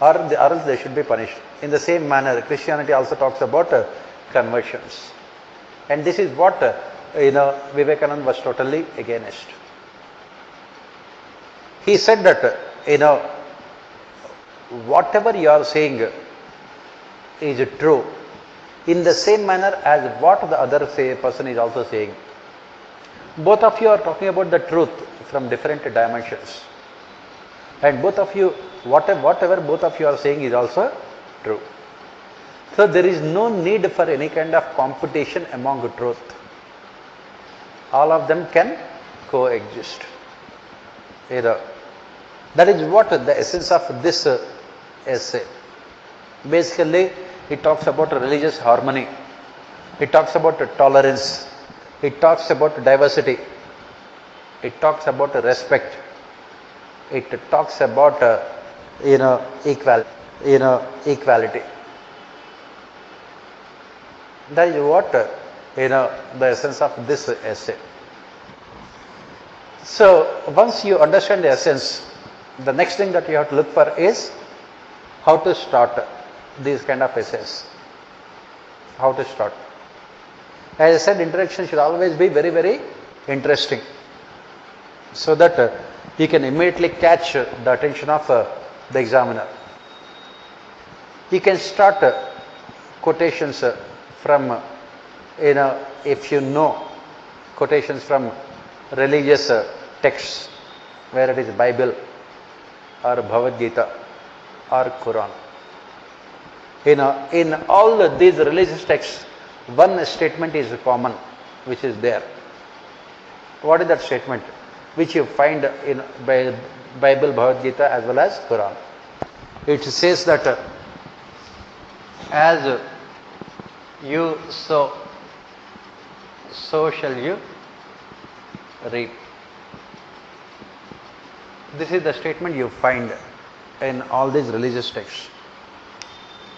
A: or else they should be punished. In the same manner, Christianity also talks about conversions, and this is what Vivekananda was totally against. He said that whatever you are saying is true in the same manner as what the other person is also saying. Both of you are talking about the truth from different dimensions, and both of you, whatever both of you are saying is also true. So there is no need for any kind of competition among truth. All of them can coexist. That is what the essence of this essay. Basically, it talks about religious harmony. It talks about tolerance. It talks about diversity. It talks about respect. It talks about equality. That is what the essence of this essay. So once you understand the essence, the next thing that you have to look for is how to start these kind of essays. how to start. As I said, introduction should always be very, very interesting, so that you can immediately catch the attention of the examiner. You can start quotations from, if you know quotations from religious texts, where it is Bible or Bhagavad Gita or Quran. In all these religious texts, one statement is common, which is there. What is that statement? Which you find in Bible, Bhagavad Gita as well as Quran. It says that as you sow, so shall you reap. This is the statement you find in all these religious texts.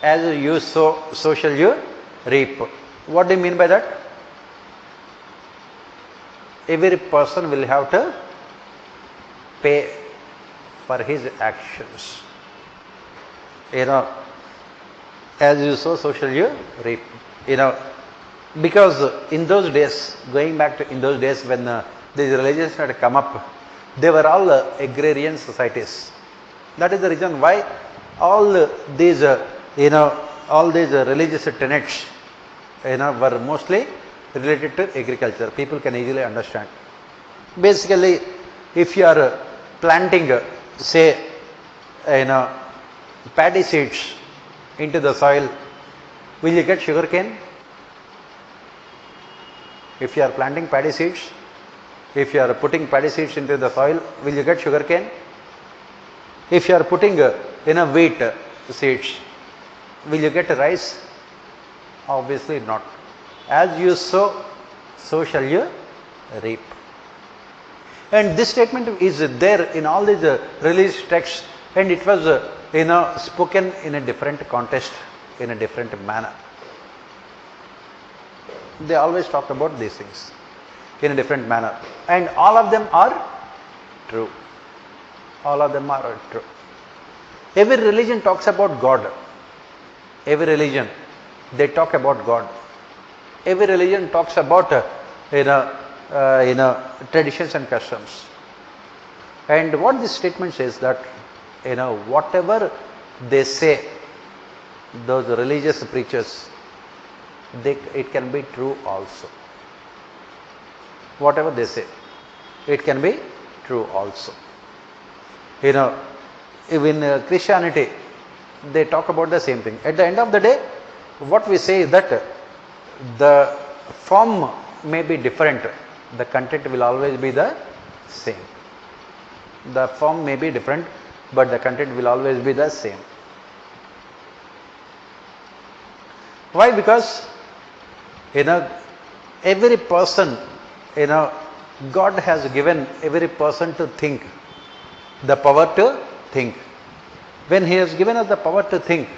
A: As you sow, so shall you reap. What do you mean by that? Every person will have to pay for his actions. As you sow, so shall you reap. Because in those days, going back to in those days when these religions had come up, they were all agrarian societies. That is the reason why all these, all these religious tenets, were mostly related to agriculture. People can easily understand. Basically, if you are planting, say, paddy seeds into the soil, will you get sugarcane? If you are planting paddy seeds, if you are putting paddy seeds into the soil, will you get sugarcane? If you are putting wheat seeds, will you get rice? Obviously not. As you sow, so shall you reap. And this statement is there in all these religious texts, and it was spoken in a different context, in a different manner. They always talk about these things in a different manner, and all of them are true. All of them are true. Every religion talks about God. Every religion, they talk about God. Every religion talks about traditions and customs. And what this statement says that whatever they say, those religious preachers, it can be true also. Whatever they say, it can be true also. Even Christianity, they talk about the same thing. At the end of the day, what we say is that the form may be different, the content will always be the same. The form may be different, but the content will always be the same. Why? Because every person, God has given every person to think, the power to think. When He has given us the power to think,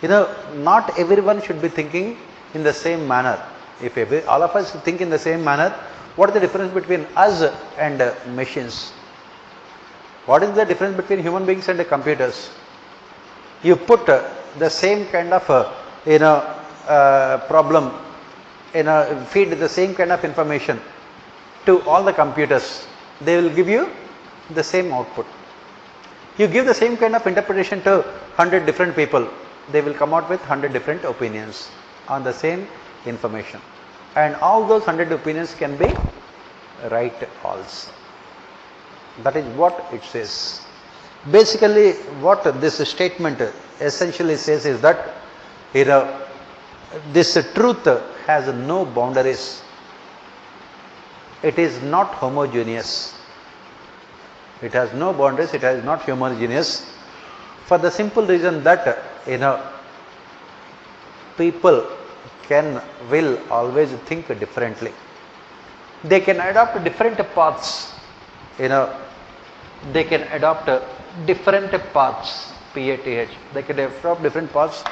A: not everyone should be thinking in the same manner. If all of us think in the same manner, what is the difference between us and machines? What is the difference between human beings and computers? You put the same kind of problem, feed the same kind of information to all the computers, they will give you the same output. You give the same kind of interpretation to 100 different people, they will come out with 100 different opinions on the same information. And all those 100 opinions can be right also. That is what it says. Basically, what this statement essentially says is that this truth has no boundaries. It is not homogeneous. It has no boundaries, it is not homogeneous, for the simple reason that people will always think differently. They can adopt different paths, they can adopt different paths, PATH, they can adopt different paths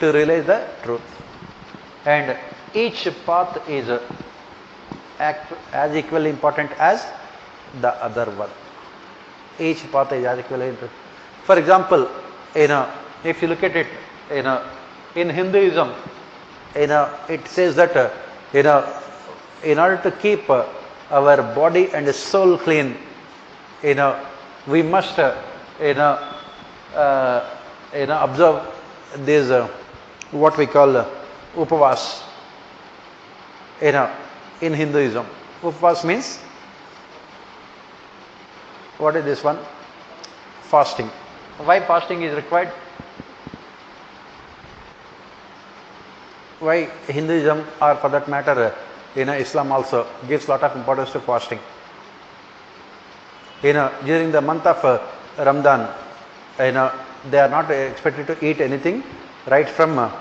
A: to realize the truth. And each path is as equally important as the other one. Each path is as equally important. For example, if you look at it, in Hinduism, it says that in order to keep our body and soul clean, we must observe this what we call upavas in Hinduism. Upavas means, what is this one? Fasting. Why fasting is required? Why Hinduism, or for that matter Islam also gives lot of importance to fasting? During the month of Ramadan, they are not expected to eat anything right from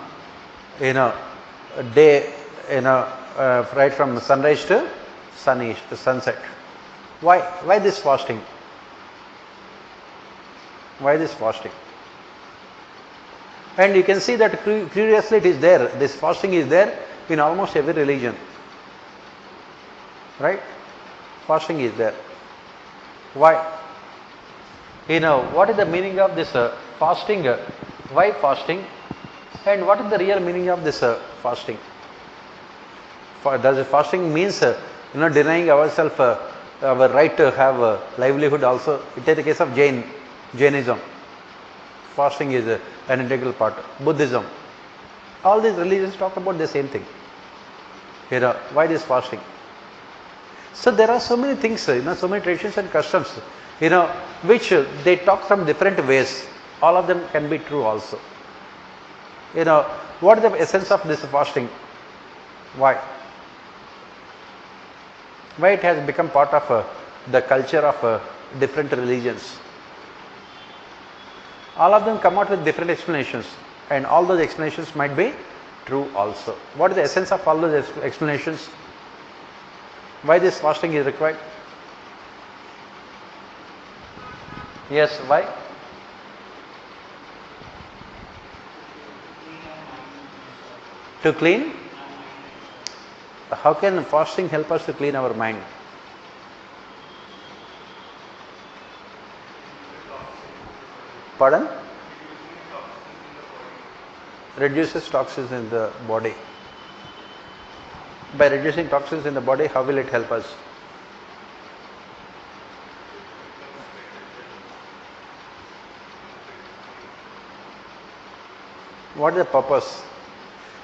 A: day, right from sunrise to sunset. Why this fasting? Why this fasting? And you can see that curiously it is there. This fasting is there in almost every religion. Right? Fasting is there. Why? What is the meaning of this fasting? Why fasting? And what is the real meaning of this fasting? Does fasting means denying ourselves our right to have a livelihood also? Take the case of Jainism. Fasting is an integral part. Buddhism. All these religions talk about the same thing. Why this fasting? So there are so many things, so many traditions and customs, which they talk from different ways. All of them can be true also. What is the essence of this fasting? Why? Why it has become part of the culture of different religions? All of them come out with different explanations, and all those explanations might be true also. What is the essence of all those explanations? Why this fasting is required? Yes, why? To clean? How can fasting help us to clean our mind? Pardon? Reduces toxins in the body. By reducing toxins in the body, how will it help us? What is the purpose?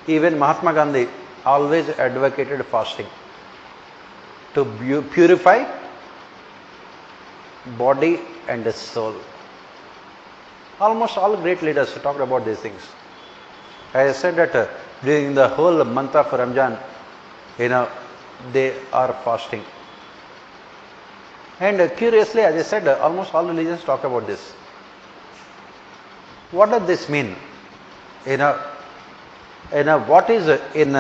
A: Even Mahatma Gandhi always advocated fasting to purify body and soul. Almost all great leaders talked about these things. I said that during the whole month of Ramadan, they are fasting. And curiously, as I said, almost all religions talk about this. What does this mean? What is in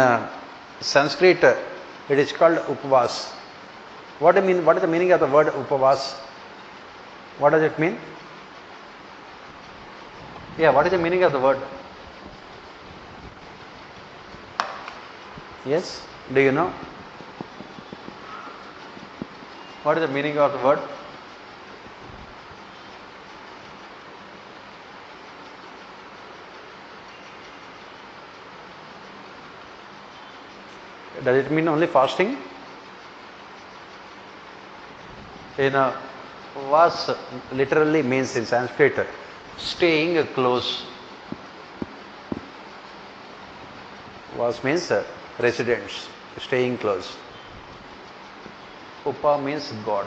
A: Sanskrit? It is called upavas. What do you mean? What is the meaning of the word upavas? What does it mean? Yeah, what is the meaning of the word? Yes, do you know? What is the meaning of the word? Does it mean only fasting? Vas literally means in Sanskrit staying close. Vas means residence, staying close. Upa means God.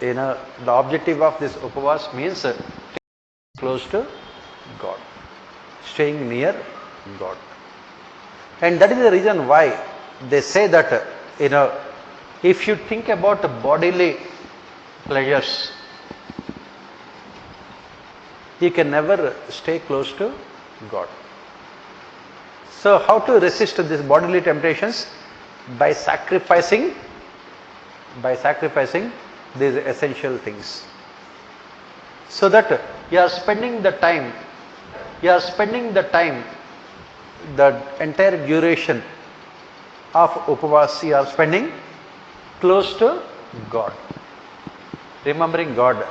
A: The objective of this upavas means close to God, staying near God. And that is the reason why they say that, if you think about bodily pleasures, you can never stay close to God. So how to resist these bodily temptations? By sacrificing these essential things. So that you are spending the time, the entire duration of upavas you are spending close to God, remembering God,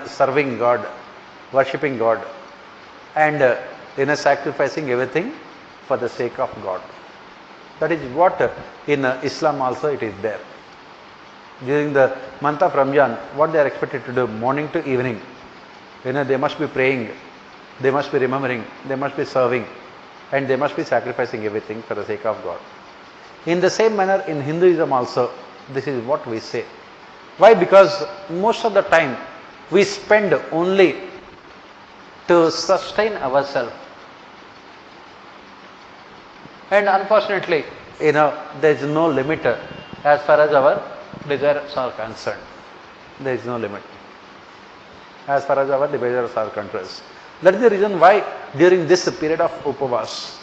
A: serving God, worshipping God, and sacrificing everything for the sake of God. That is what in Islam also it is there. During the month of Ramadan, what they are expected to do, morning to evening, they must be praying, they must be remembering, they must be serving, and they must be sacrificing everything for the sake of God. In the same manner in Hinduism also, this is what we say. Why? Because most of the time we spend only to sustain ourselves. And unfortunately, there is no limit as far as our desires are concerned. There is no limit as far as our desires are concerned. That is the reason why during this period of Upavas,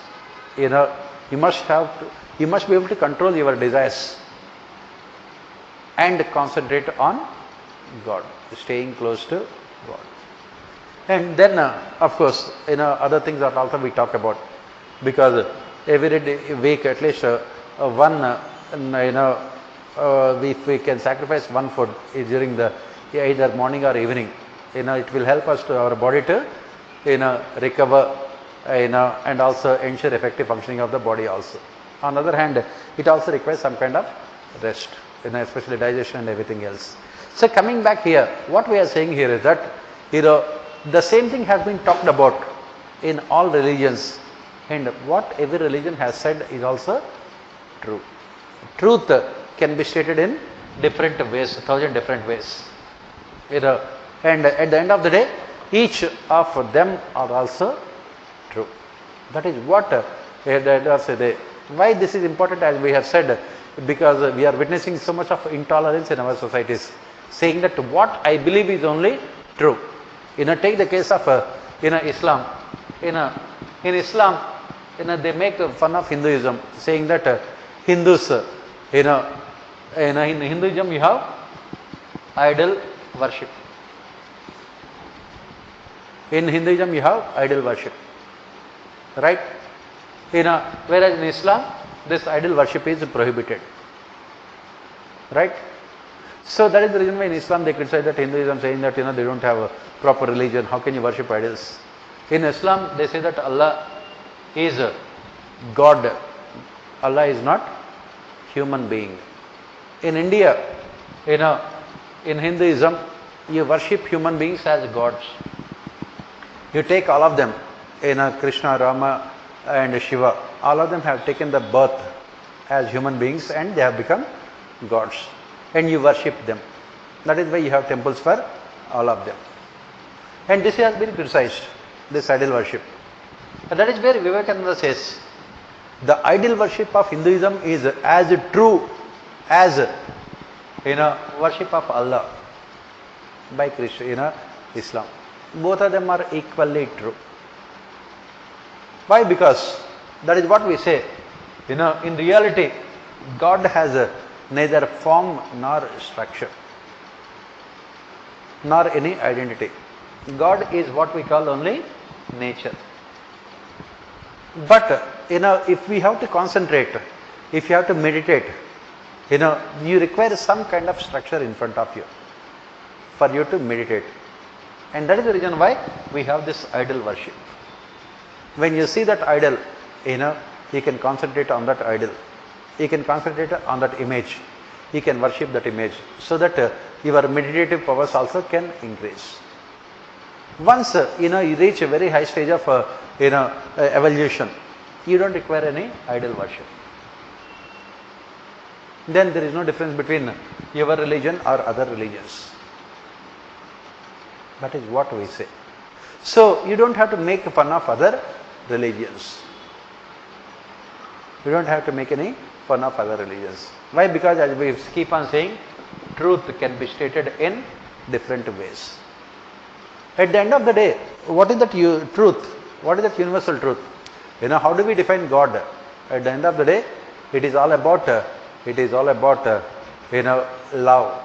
A: you must be able to control your desires and concentrate on God, staying close to God. And then, of course, other things that also we talk about, because every week at least one, if we can sacrifice one food during the either morning or evening, it will help us to our body to, recover, and also ensure effective functioning of the body also. On the other hand, it also requires some kind of rest, especially digestion and everything else. So coming back here, what we are saying here is that, the same thing has been talked about in all religions, and what every religion has said is also true. Truth can be stated in different ways, 1,000 different ways. And at the end of the day, each of them are also true. That is what why this is important, as we have said, because we are witnessing so much of intolerance in our societies, saying that what I believe is only true. Take the case of Islam. In Islam, they make fun of Hinduism, saying that Hindus, in Hinduism you have idol worship. In Hinduism you have idol worship, right? Whereas in Islam, this idol worship is prohibited, right? So that is the reason why in Islam they criticize that Hinduism, saying that they don't have a proper religion. How can you worship idols? In Islam, they say that Allah is God. Allah is not human being. In India, in Hinduism, you worship human beings as gods. You take all of them, Krishna, Rama, and Shiva. All of them have taken the birth as human beings, and they have become gods, and you worship them. That is why you have temples for all of them. And this has been criticized, this idol worship. And that is where Vivekananda says, the idol worship of Hinduism is as true as worship of Allah by Krishna, Islam. Both of them are equally true. Why? Because that is what we say. In reality, God has neither form nor structure, nor any identity. God is what we call only nature. But, if we have to concentrate, if you have to meditate, you require some kind of structure in front of you for you to meditate. And that is the reason why we have this idol worship. When you see that idol, you can concentrate on that idol. You can concentrate on that image. You can worship that image, so that your meditative powers also can increase. Once you reach a very high stage of evolution, you don't require any idol worship. Then there is no difference between your religion or other religions. That is what we say. So you don't have to make fun of other religions. You don't have to make any fun of other religions. Why? Because as we keep on saying, truth can be stated in different ways. At the end of the day, what is that truth? What is that universal truth? How do we define God? At the end of the day, it is all about love,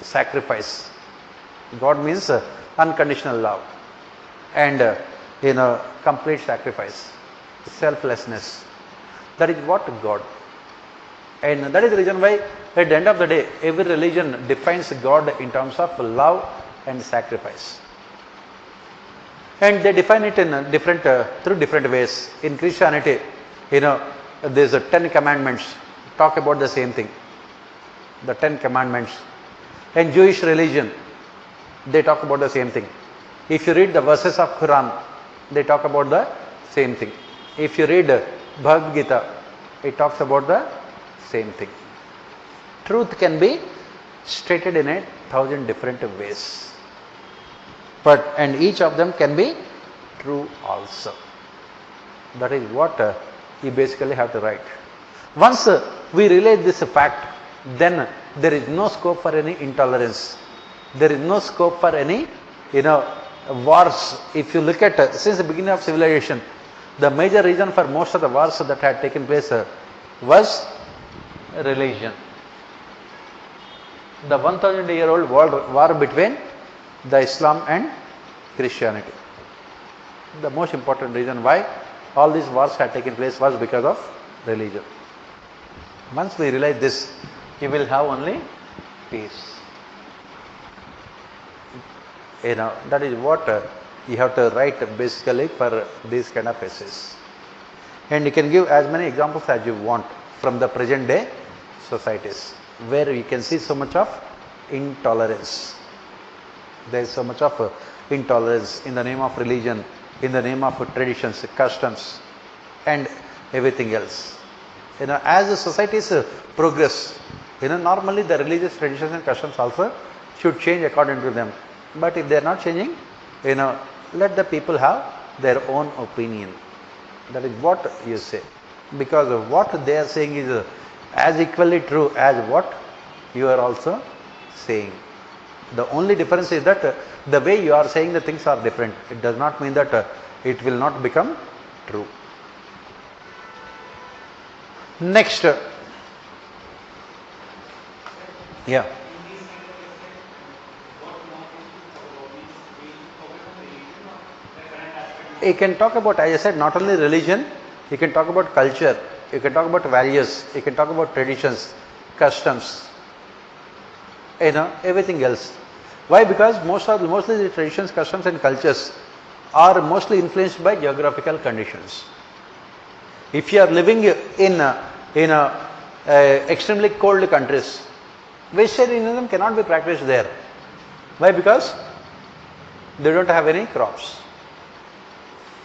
A: sacrifice. God means unconditional love and complete sacrifice, selflessness. That is what God. And that is the reason why at the end of the day, every religion defines God in terms of love and sacrifice. And they define it in different, through different ways. In Christianity, there's 10 commandments, talk about the same thing. The 10 commandments. In Jewish religion, they talk about the same thing. If you read the verses of Quran, they talk about the same thing. If you read Bhagavad Gita, it talks about the same thing. Truth can be stated in 1,000 different ways. And each of them can be true also. That is what you basically have to write. Once we realize this fact, then there is no scope for any intolerance. There is no scope for any, wars. If you look at, since the beginning of civilization, the major reason for most of the wars that had taken place was religion. The 1,000-year-old war between the Islam and Christianity. The most important reason why all these wars had taken place was because of religion. Once we realize this, you will have only peace. That is what you have to write basically for these kind of essays. And you can give as many examples as you want from the present day societies, where you can see so much of intolerance. There is so much of intolerance in the name of religion, in the name of traditions, customs, and everything else. As the societies progress, normally the religious traditions and customs also should change according to them. But if they are not changing, let the people have their own opinion. That is what you say. Because what they are saying is as equally true as what you are also saying. The only difference is that the way you are saying the things are different. It does not mean that it will not become true. Next. Yeah. You can talk about, as I said, not only religion, you can talk about culture, you can talk about values, you can talk about traditions, customs, everything else. Why? Because mostly the traditions, customs and cultures are mostly influenced by geographical conditions. If you are living in extremely cold countries, vegetarianism cannot be practiced there. Why? Because they don't have any crops.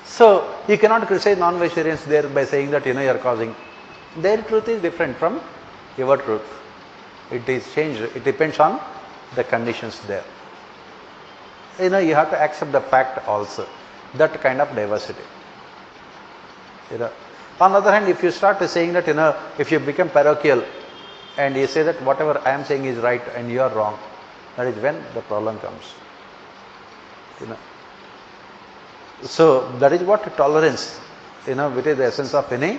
A: So you cannot criticize non-vegetarians there by saying that you are causing. Their truth is different from your truth. It is changed. It depends on the conditions there. You have to accept the fact also, that kind of diversity. On the other hand, if you start saying that if you become parochial and you say that whatever I am saying is right and you are wrong, that is when the problem comes. So that is what tolerance, which is the essence of any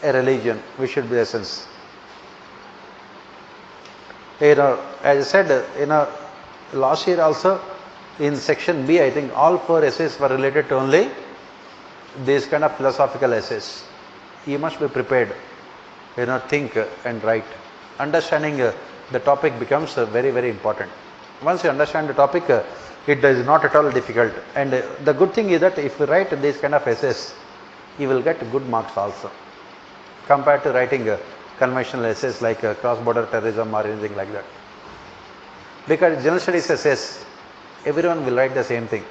A: religion, which should be the essence. As I said, last year also in section B, I think all 4 essays were related to only these kind of philosophical essays. You must be prepared, think and write. Understanding the topic becomes very, very important. Once you understand the topic, it is not at all difficult. And the good thing is that if you write these kind of essays, you will get good marks also, compared to writing conventional essays like cross-border terrorism or anything like that. Because general studies essays, everyone will write the same thing,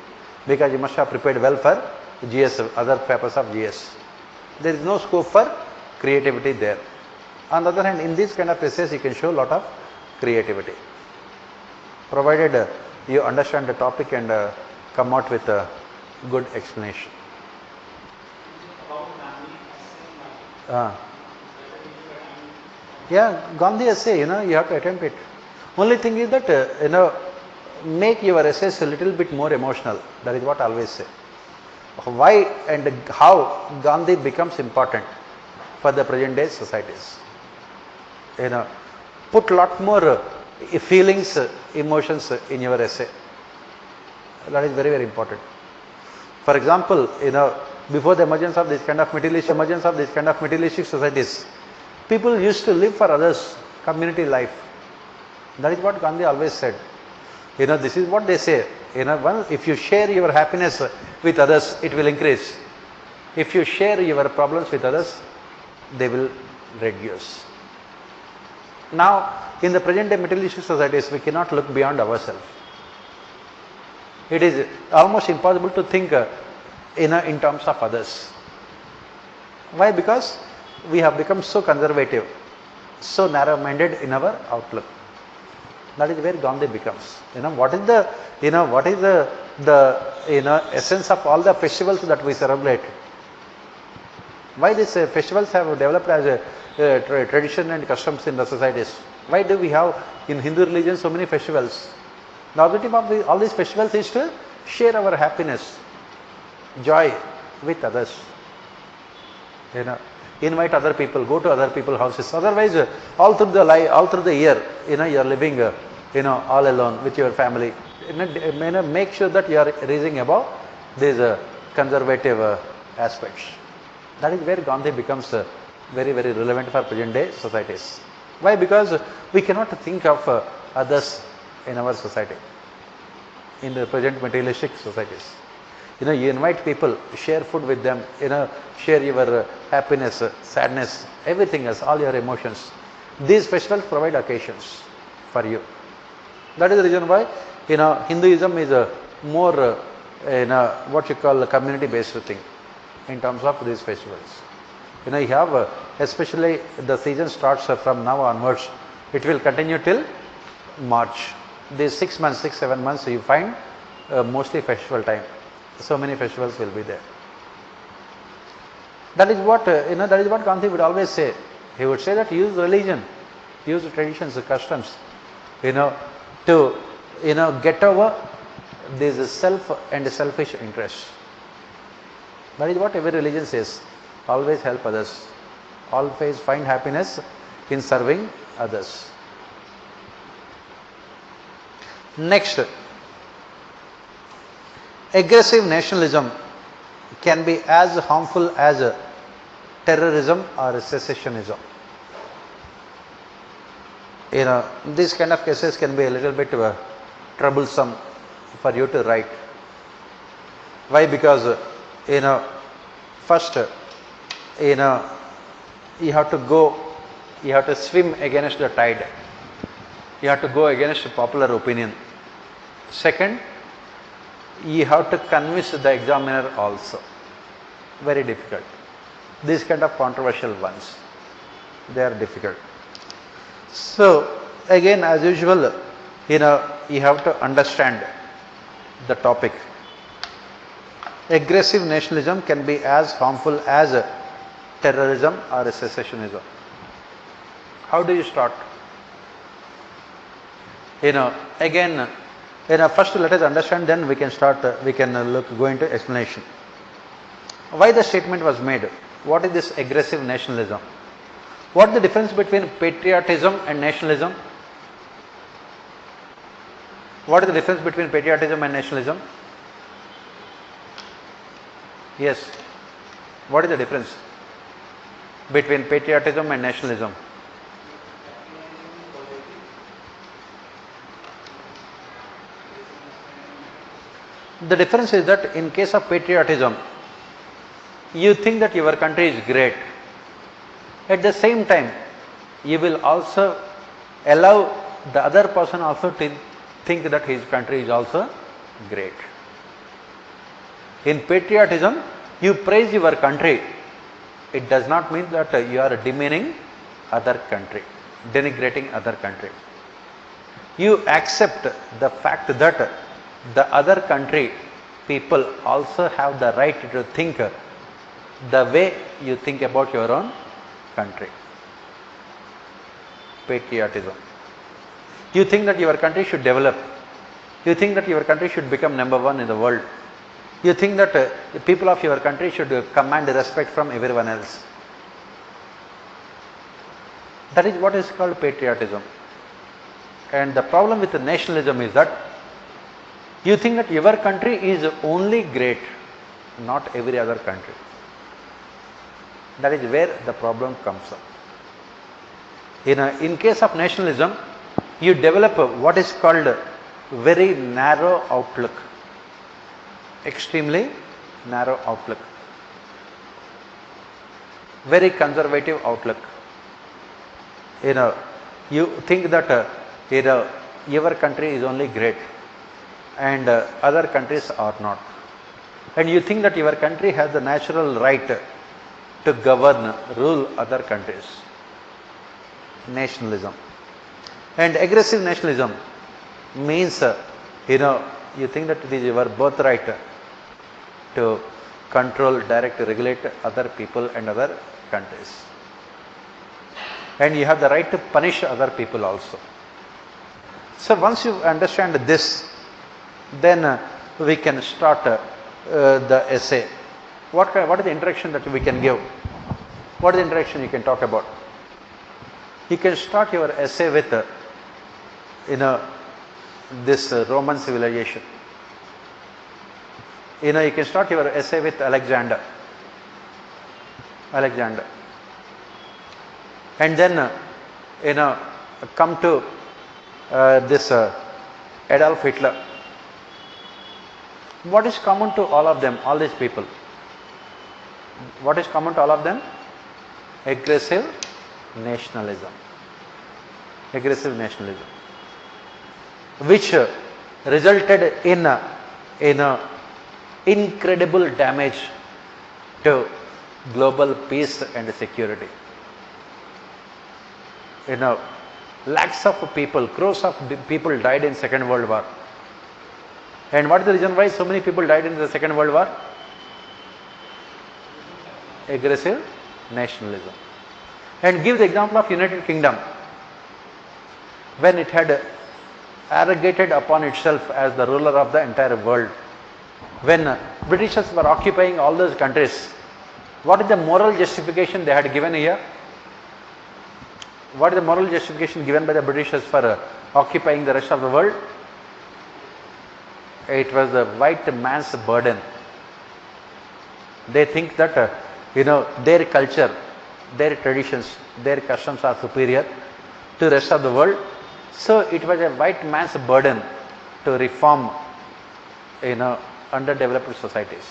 A: because you must have prepared well for GS, other papers of GS. There is no scope for creativity there. On the other hand, in these kind of essays, you can show a lot of creativity, provided you understand the topic and come out with a good explanation. Yeah, Gandhi essay, you have to attempt it. Only thing is that, make your essays a little bit more emotional. That is what I always say. Why and how Gandhi becomes important for the present day societies. Put lot more feelings, emotions in your essay. That is very, very important. For example, before the emergence of this kind of materialistic societies, people used to live for others, community life. That is what Gandhi always said. This is what they say. If you share your happiness with others, it will increase. If you share your problems with others, they will reduce. Now, in the present day materialistic societies, we cannot look beyond ourselves. It is almost impossible to think in terms of others. Why? Because we have become so conservative, so narrow-minded in our outlook. That is where Gandhi becomes. What is the essence of all the festivals that we celebrate? Why these festivals have developed as a tradition and customs in the societies? Why do we have in Hindu religion so many festivals? The objective of all these festivals is to share our happiness, joy with others. Invite other people, go to other people's houses. Otherwise, all through the year, you are living, all alone with your family. Make sure that you are raising above these conservative aspects. That is where Gandhi becomes very, very relevant for present day societies. Why? Because we cannot think of others in our society, in the present materialistic societies. You invite people, share food with them, share your happiness, sadness, everything else, all your emotions. These festivals provide occasions for you. That is the reason why, Hinduism is a more, what you call a community-based thing in terms of these festivals. You have, especially the season starts from now onwards, it will continue till March. These 6 months, 7 months, you find mostly festival time. So many festivals will be there. That is what, that is what Gandhi would always say. He would say that use religion, use traditions, customs, to, get over this self and selfish interest. That is what every religion says. Always help others. Always find happiness in serving others. Next, aggressive nationalism can be as harmful as terrorism or secessionism. These kind of cases can be a little bit troublesome for you to write. Why? Because, first, you have to swim against the tide. You have to go against popular opinion. Second, you have to convince the examiner also. Very difficult. These kind of controversial ones, they are difficult. So, again, as usual, you have to understand the topic. Aggressive nationalism can be as harmful as terrorism or secessionism. How do you start? Again, first let us understand, then we can start, go into explanation. Why the statement was made? What is this aggressive nationalism? What is the difference between patriotism and nationalism? What is the difference between patriotism and nationalism? Yes. What is the difference between patriotism and nationalism? The difference is that in case of patriotism, you think that your country is great. At the same time, you will also allow the other person also to think that his country is also great. In patriotism, you praise your country. It does not mean that you are demeaning other country, denigrating other country. You accept the fact that the other country people also have the right to think the way you think about your own country. Patriotism. You think that your country should develop. You think that your country should become number one in the world. You think that the people of your country should command respect from everyone else. That is what is called patriotism. And the problem with the nationalism is that you think that your country is only great, not every other country. That is where the problem comes up. In case of nationalism, you develop what is called very narrow outlook, extremely narrow outlook, very conservative outlook. You think that your country is only great and other countries are not, and you think that your country has the natural right to govern, rule other countries. Nationalism. And aggressive nationalism means you think that it is your birthright to control, direct, regulate other people and other countries, and you have the right to punish other people also. So once you understand this, then we can start the essay. What is the introduction that we can give? What is the introduction you can talk about? You can start your essay with this Roman civilization. You can start your essay with Alexander, and then come to this Adolf Hitler. What is common to all of them, all these people? What is common to all of them? Aggressive nationalism. Aggressive nationalism, which resulted in incredible damage to global peace and security. Lakhs of people, crores of people died in Second World War. And what is the reason why so many people died in the Second World War? Aggressive nationalism. And give the example of United Kingdom, when it had arrogated upon itself as the ruler of the entire world. When Britishers were occupying all those countries, what is the moral justification they had given here? What is the moral justification given by the Britishers for occupying the rest of the world? It was the white man's burden. They think that their culture, their traditions, their customs are superior to the rest of the world. So it was a white man's burden to reform underdeveloped societies.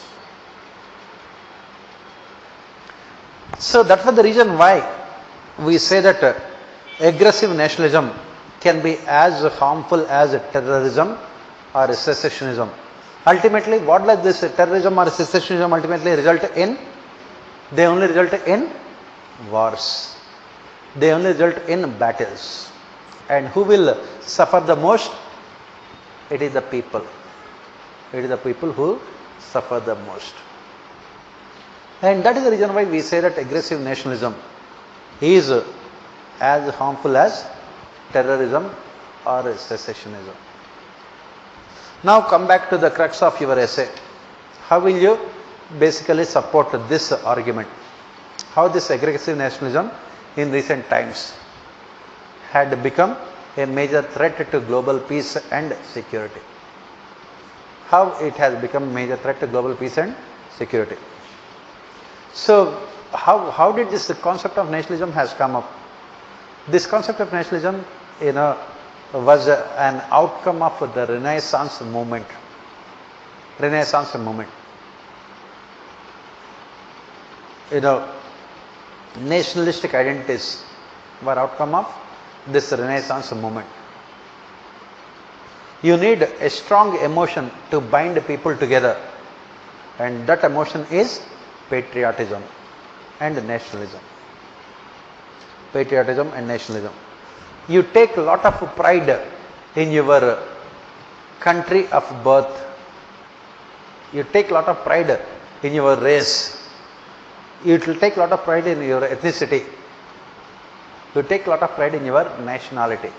A: So that was the reason why we say that aggressive nationalism can be as harmful as terrorism or secessionism. Ultimately, what does this terrorism or secessionism ultimately result in? They only result in wars. They only result in battles. And who will suffer the most? It is the people. It is the people who suffer the most. And that is the reason why we say that aggressive nationalism is as harmful as terrorism or secessionism. Now come back to the crux of your essay. How will you basically support this argument? How this aggressive nationalism in recent times had become a major threat to global peace and security. How it has become a major threat to global peace and security. So how did this concept of nationalism has come up? This concept of nationalism was an outcome of the Renaissance movement. Renaissance movement. Nationalistic identities were outcome of this Renaissance movement. You need a strong emotion to bind people together, and that emotion is patriotism and nationalism. Patriotism and nationalism. You take a lot of pride in your country of birth. You take a lot of pride in your race. You will take a lot of pride in your ethnicity. You take a lot of pride in your nationality.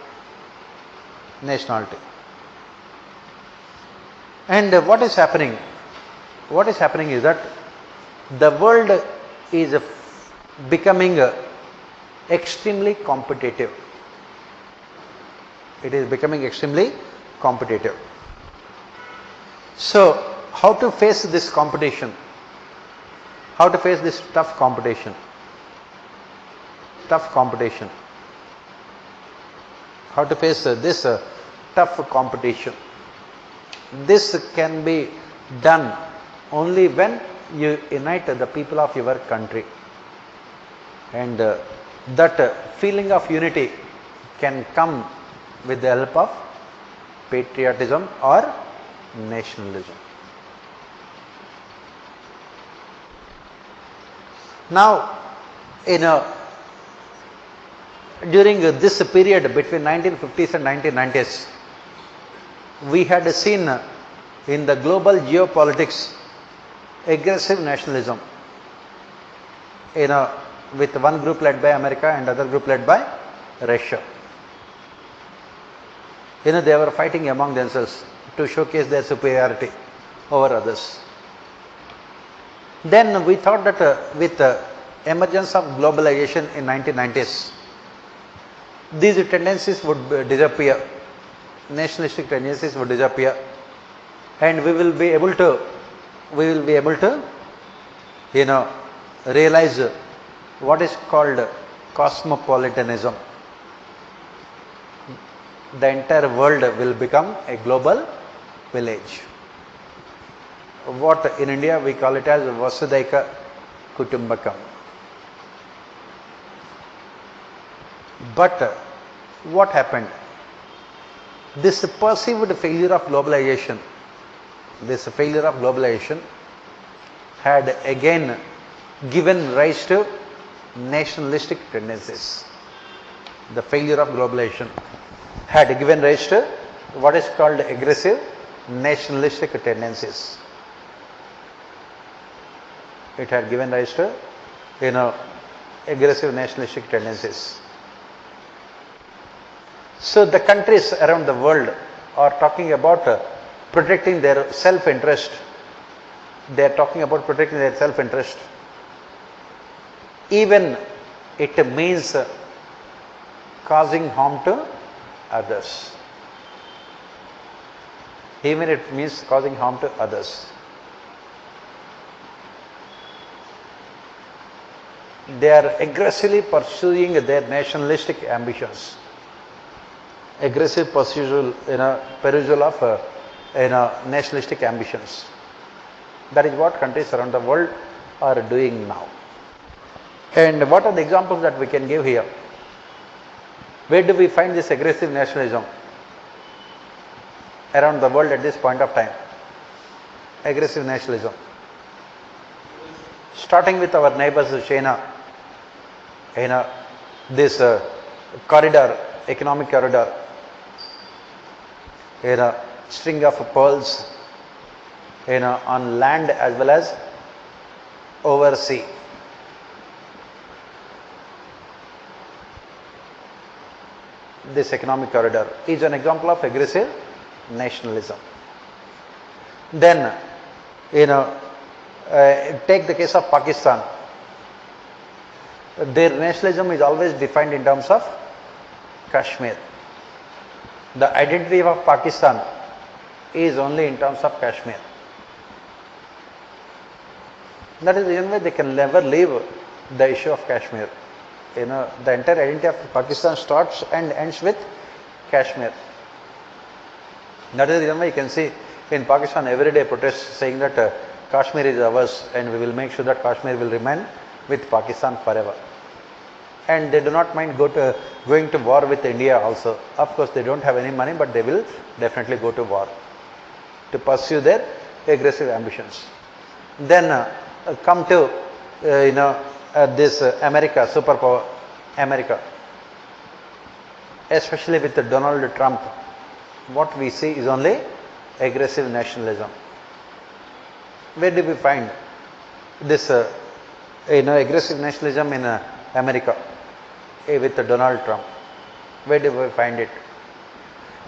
A: Nationality. And what is happening? What is happening is that the world is becoming extremely competitive. It is becoming extremely competitive. So, how to face this competition? How to face this tough competition? Tough competition. How to face this tough competition? This can be done only when you unite the people of your country, and that feeling of unity can come with the help of patriotism or nationalism. Now, during this period between 1950s and 1990s, we had seen in the global geopolitics aggressive nationalism, with one group led by America and other group led by Russia. They were fighting among themselves to showcase their superiority over others. Then we thought that with the emergence of globalization in 1990s, these tendencies would disappear, nationalistic tendencies would disappear, and we will be able to realize what is called cosmopolitanism. The entire world will become a global village. What in India we call it as Vasudhaika Kutumbakam. But what happened? This perceived failure of globalization, had again given rise to nationalistic tendencies. The failure of globalization had given rise to what is called aggressive nationalistic tendencies. It had given rise to, aggressive nationalistic tendencies. So the countries around the world are talking about protecting their self-interest. They are talking about protecting their self-interest. Even it means causing harm to others. Even it means causing harm to others. They are aggressively pursuing their nationalistic ambitions. Aggressive perusal of nationalistic ambitions. That is what countries around the world are doing now. And what are the examples that we can give here? Where do we find this aggressive nationalism around the world at this point of time? Aggressive nationalism. Starting with our neighbors China, this corridor, economic corridor, string of pearls, on land as well as over sea. This economic corridor is an example of aggressive nationalism. Then, take the case of Pakistan. Their nationalism is always defined in terms of Kashmir. The identity of Pakistan is only in terms of Kashmir. That is the reason why they can never leave the issue of Kashmir. The entire identity of Pakistan starts and ends with Kashmir. That is the reason why you can see in Pakistan everyday protests saying that Kashmir is ours and we will make sure that Kashmir will remain with Pakistan forever. And they do not mind going to war with India also. Of course, they don't have any money, but they will definitely go to war to pursue their aggressive ambitions. Then come to this America, superpower America, especially with Donald Trump. What we see is only aggressive nationalism. Where do we find this aggressive nationalism in America with Donald Trump? Where do we find it?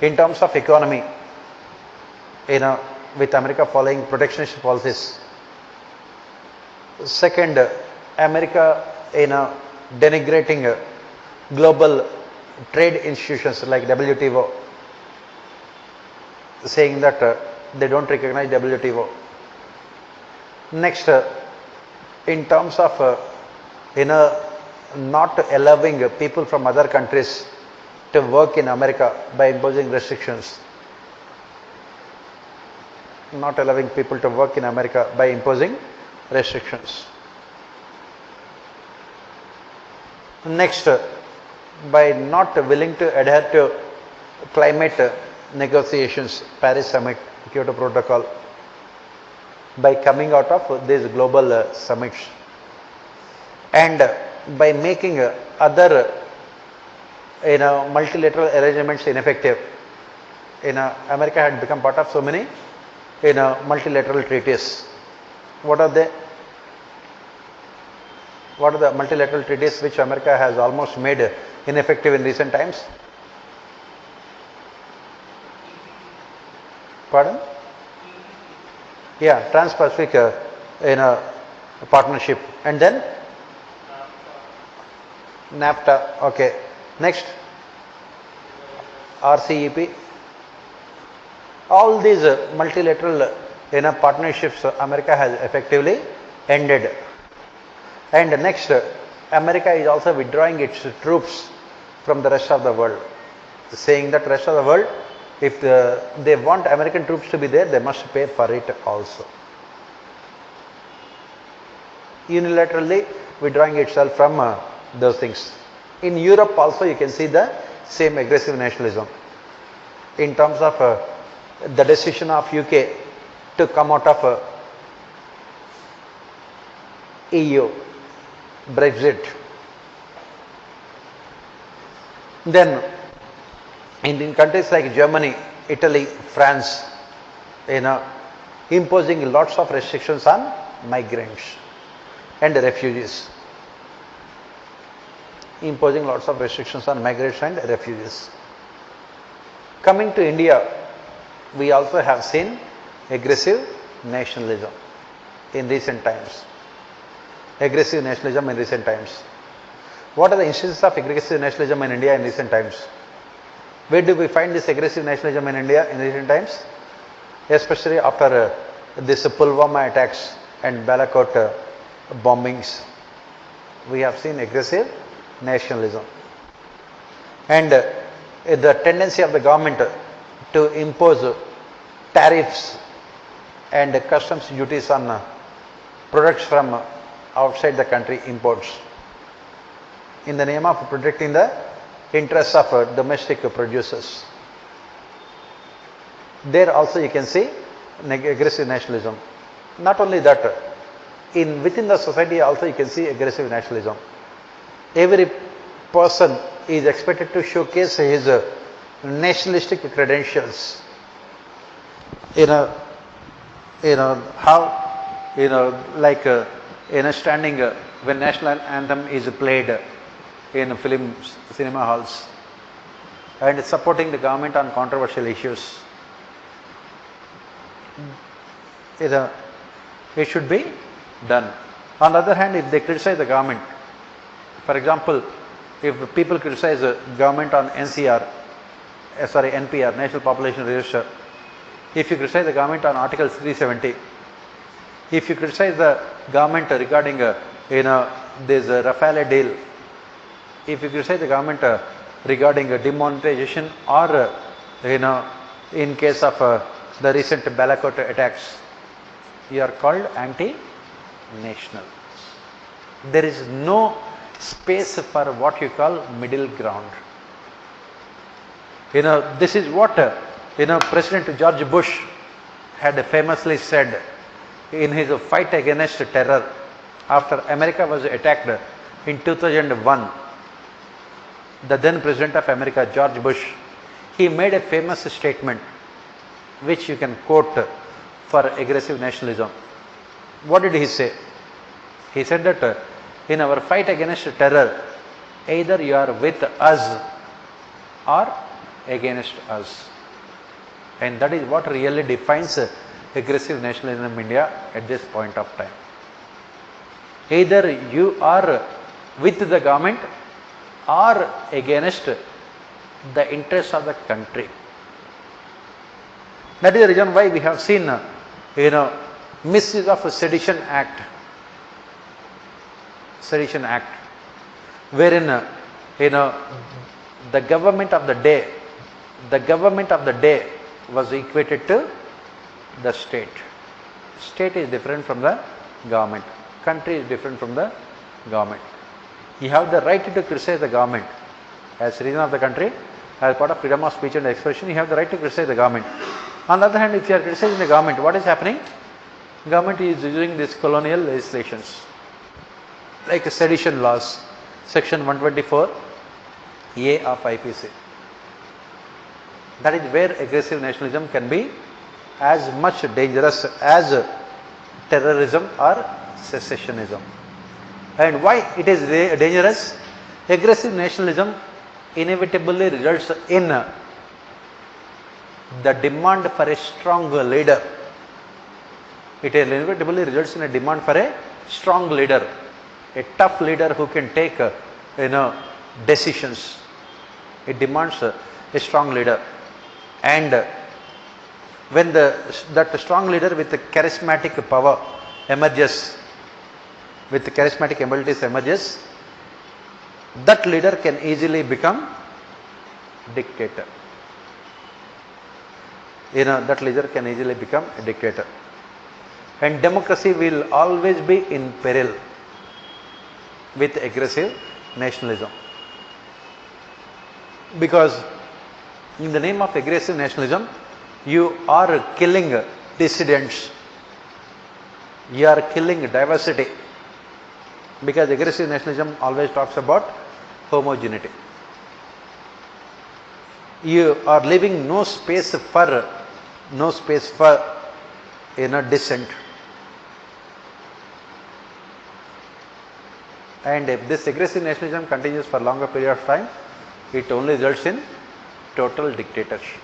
A: In terms of economy, with America following protectionist policies. Second, America denigrating global trade institutions like WTO, saying that they don't recognize WTO. Next, in terms of not allowing people from other countries to work in America by imposing restrictions. not allowing people to work in America by imposing restrictions. Next, by not willing to adhere to climate negotiations, Paris Summit, Kyoto Protocol, by coming out of these global summits, and by making other multilateral arrangements ineffective. America had become part of so many multilateral treaties. What are they? What are the multilateral treaties which America has almost made ineffective in recent times? Pardon? Yeah, Trans-Pacific partnership. And then NAFTA. Okay. Next, RCEP. All these multilateral partnerships America has effectively ended. And next, America is also withdrawing its troops from the rest of the world, saying that rest of the world, if they want American troops to be there, they must pay for it also. Unilaterally withdrawing itself from those things. In Europe also you can see the same aggressive nationalism in terms of the decision of UK to come out of EU, Brexit. Then in countries like Germany, Italy, France, imposing lots of restrictions on migrants and refugees. Imposing lots of restrictions on migrants and refugees. Coming to India, we also have seen aggressive nationalism in recent times. Aggressive nationalism in recent times. What are the instances of aggressive nationalism in India in recent times? Where do we find this aggressive nationalism in India in recent times? Especially after this Pulwama attacks and Balakot bombings. We have seen aggressive nationalism. And the tendency of the government to impose tariffs and customs duties on products from outside the country, imports, in the name of protecting the interests of domestic producers. There also you can see aggressive nationalism. Not only that, within the society also you can see aggressive nationalism. Every person is expected to showcase his nationalistic credentials. Standing when national anthem is played in cinema halls, and supporting the government on controversial issues. It should be done. On the other hand, if they criticize the government, for example, if people criticize the government on NPR, National Population Register, if you criticize the government on Article 370, if you criticize the government regarding this Rafale deal, if you criticize the government regarding demonetization, or in case of the recent Balakot attacks, you are called anti-national. There is no space for what you call middle ground. This is what President George Bush had famously said in his fight against terror after America was attacked in 2001. The then President of America, George Bush, he made a famous statement which you can quote for aggressive nationalism. What did he say? He said that in our fight against terror, either you are with us or against us. And that is what really defines aggressive nationalism in India at this point of time. Either you are with the government or against the interests of the country. That is the reason why we have seen, misuse of Sedition Act, wherein, the government of the day was equated to the state. State is different from the government. Country is different from the government. You have the right to criticize the government as citizen of the country, as part of freedom of speech and expression. You have the right to criticize the government. On the other hand, if you are criticizing the government, what is happening? Government is using these colonial legislations like sedition laws, section 124A of IPC. That is where aggressive nationalism can be as much dangerous as terrorism or secessionism. And why it is dangerous? Aggressive nationalism inevitably results in the demand for a strong leader. It inevitably results in a demand for a strong leader, a tough leader who can take decisions. It demands a strong leader, and when that strong leader with a charismatic power emerges, with charismatic abilities emerges, that leader can easily become dictator. That leader can easily become a dictator. And democracy will always be in peril with aggressive nationalism. Because in the name of aggressive nationalism, you are killing dissidents. You are killing diversity. Because aggressive nationalism always talks about homogeneity. You are leaving no space for dissent. And if this aggressive nationalism continues for longer period of time, it only results in total dictatorship.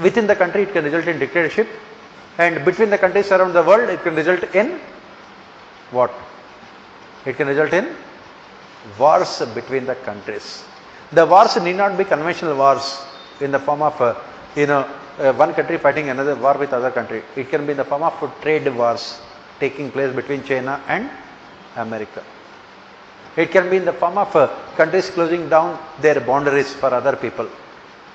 A: Within the country, it can result in dictatorship, and between the countries around the world, it can result in what? It can result in wars between the countries. The wars need not be conventional wars in the form of one country fighting another war with other country. It can be in the form of trade wars taking place between China and America. It can be in the form of countries closing down their boundaries for other people.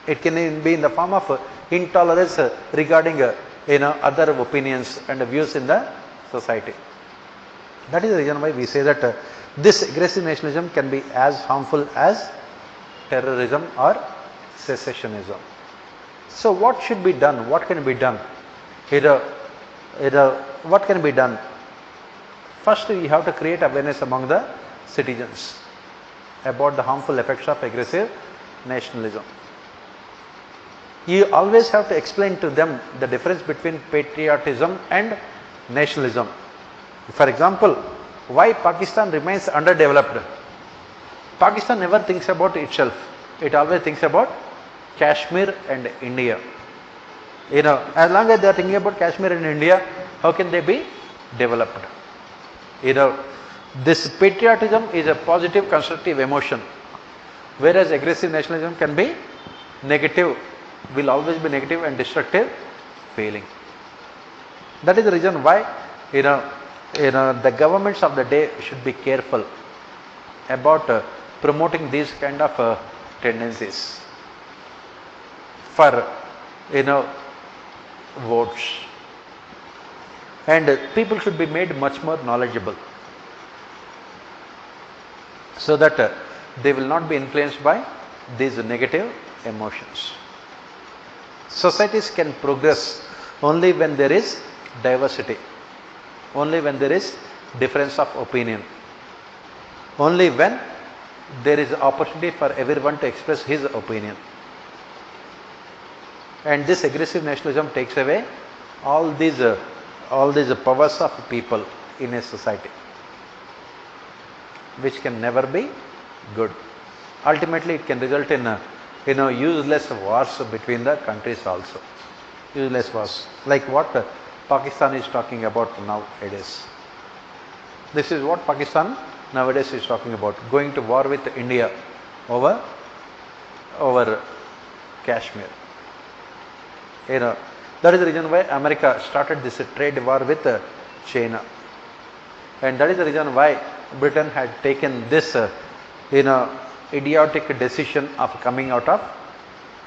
A: It can be in the form of intolerance regarding other opinions and views in the society. That is the reason why we say that this aggressive nationalism can be as harmful as terrorism or secessionism. So what should be done? What can be done? What can be done? First, you have to create awareness among the citizens about the harmful effects of aggressive nationalism. You always have to explain to them the difference between patriotism and nationalism. For example, why Pakistan remains underdeveloped? Pakistan never thinks about itself. It always thinks about Kashmir and India. As long as they are thinking about Kashmir and India, how can they be developed? This patriotism is a positive, constructive emotion, whereas aggressive nationalism can be negative, will always be negative and destructive feeling. That is the reason why the governments of the day should be careful about promoting these kind of tendencies for votes, and people should be made much more knowledgeable so that they will not be influenced by these negative emotions. Societies can progress only when there is diversity, only when there is difference of opinion, only when there is opportunity for everyone to express his opinion. And this aggressive nationalism takes away all these powers of people in a society, which can never be good. Ultimately, it can result in useless wars between the countries also. Useless wars, like what Pakistan is talking about nowadays. This is what Pakistan nowadays is talking about, going to war with India over Kashmir. That is the reason why America started this trade war with China, and that is the reason why Britain had taken this idiotic decision of coming out of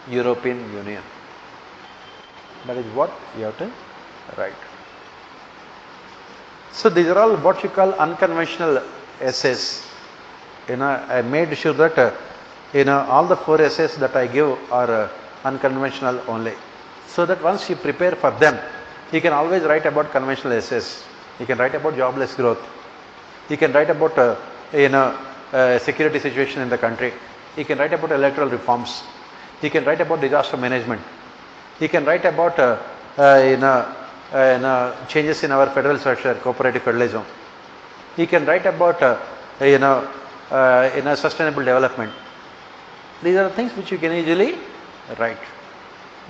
A: European Union. That is what you have to write. So these are all what you call unconventional essays. I made sure that all the 4 essays that I give are unconventional only. So that once you prepare for them, you can always write about conventional essays. You can write about jobless growth. You can write about security situation in the country. You can write about electoral reforms. You can write about disaster management. You can write about changes in our federal structure, cooperative federalism. You can write about sustainable development. These are things which you can easily write.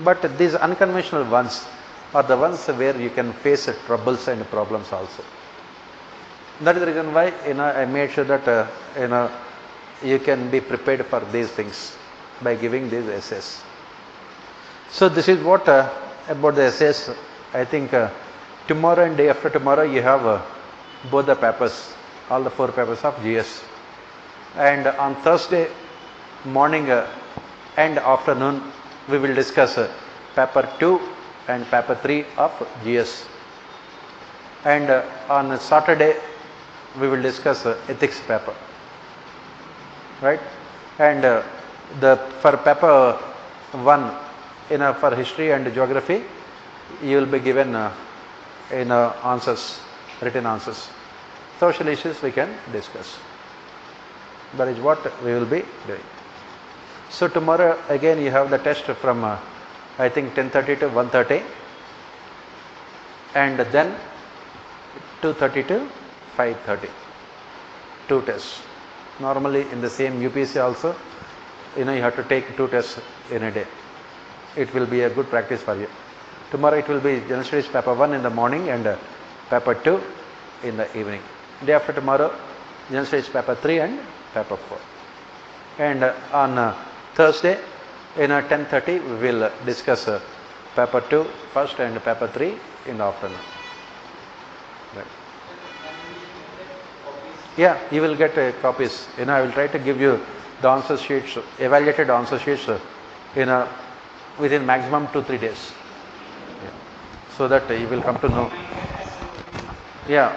A: But these unconventional ones are the ones where you can face troubles and problems also. That is the reason why I made sure that you can be prepared for these things by giving these essays. So this is what about the essays. I think tomorrow and day after tomorrow you have both the papers, all the 4 papers of GS. And on Thursday morning and afternoon we will discuss paper 2 and paper 3 of GS. And on Saturday we will discuss ethics paper, right? And for paper 1 for history and geography you will be given answers, written answers. Social issues we can discuss. That is what we will be doing. So tomorrow again you have the test from I think 10:30 to 1:30 and then 2:30 to 5:30. 2 tests. Normally in the same UPSC also you have to take 2 tests in a day. It will be a good practice for you. Tomorrow it will be General Studies paper 1 in the morning and paper 2 in the evening. Day after tomorrow General Studies paper 3 and paper 4. And on Thursday 10:30 we will discuss paper 2 first and paper 3 in the afternoon. Right. Yeah, you will get copies. I will try to give you the answer sheets, evaluated answer sheets within maximum 2-3 days. Yeah. So that you will come to know. Yeah,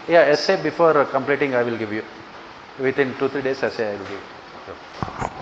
A: essay before completing I will give you. Within 2-3 days essay I will give you.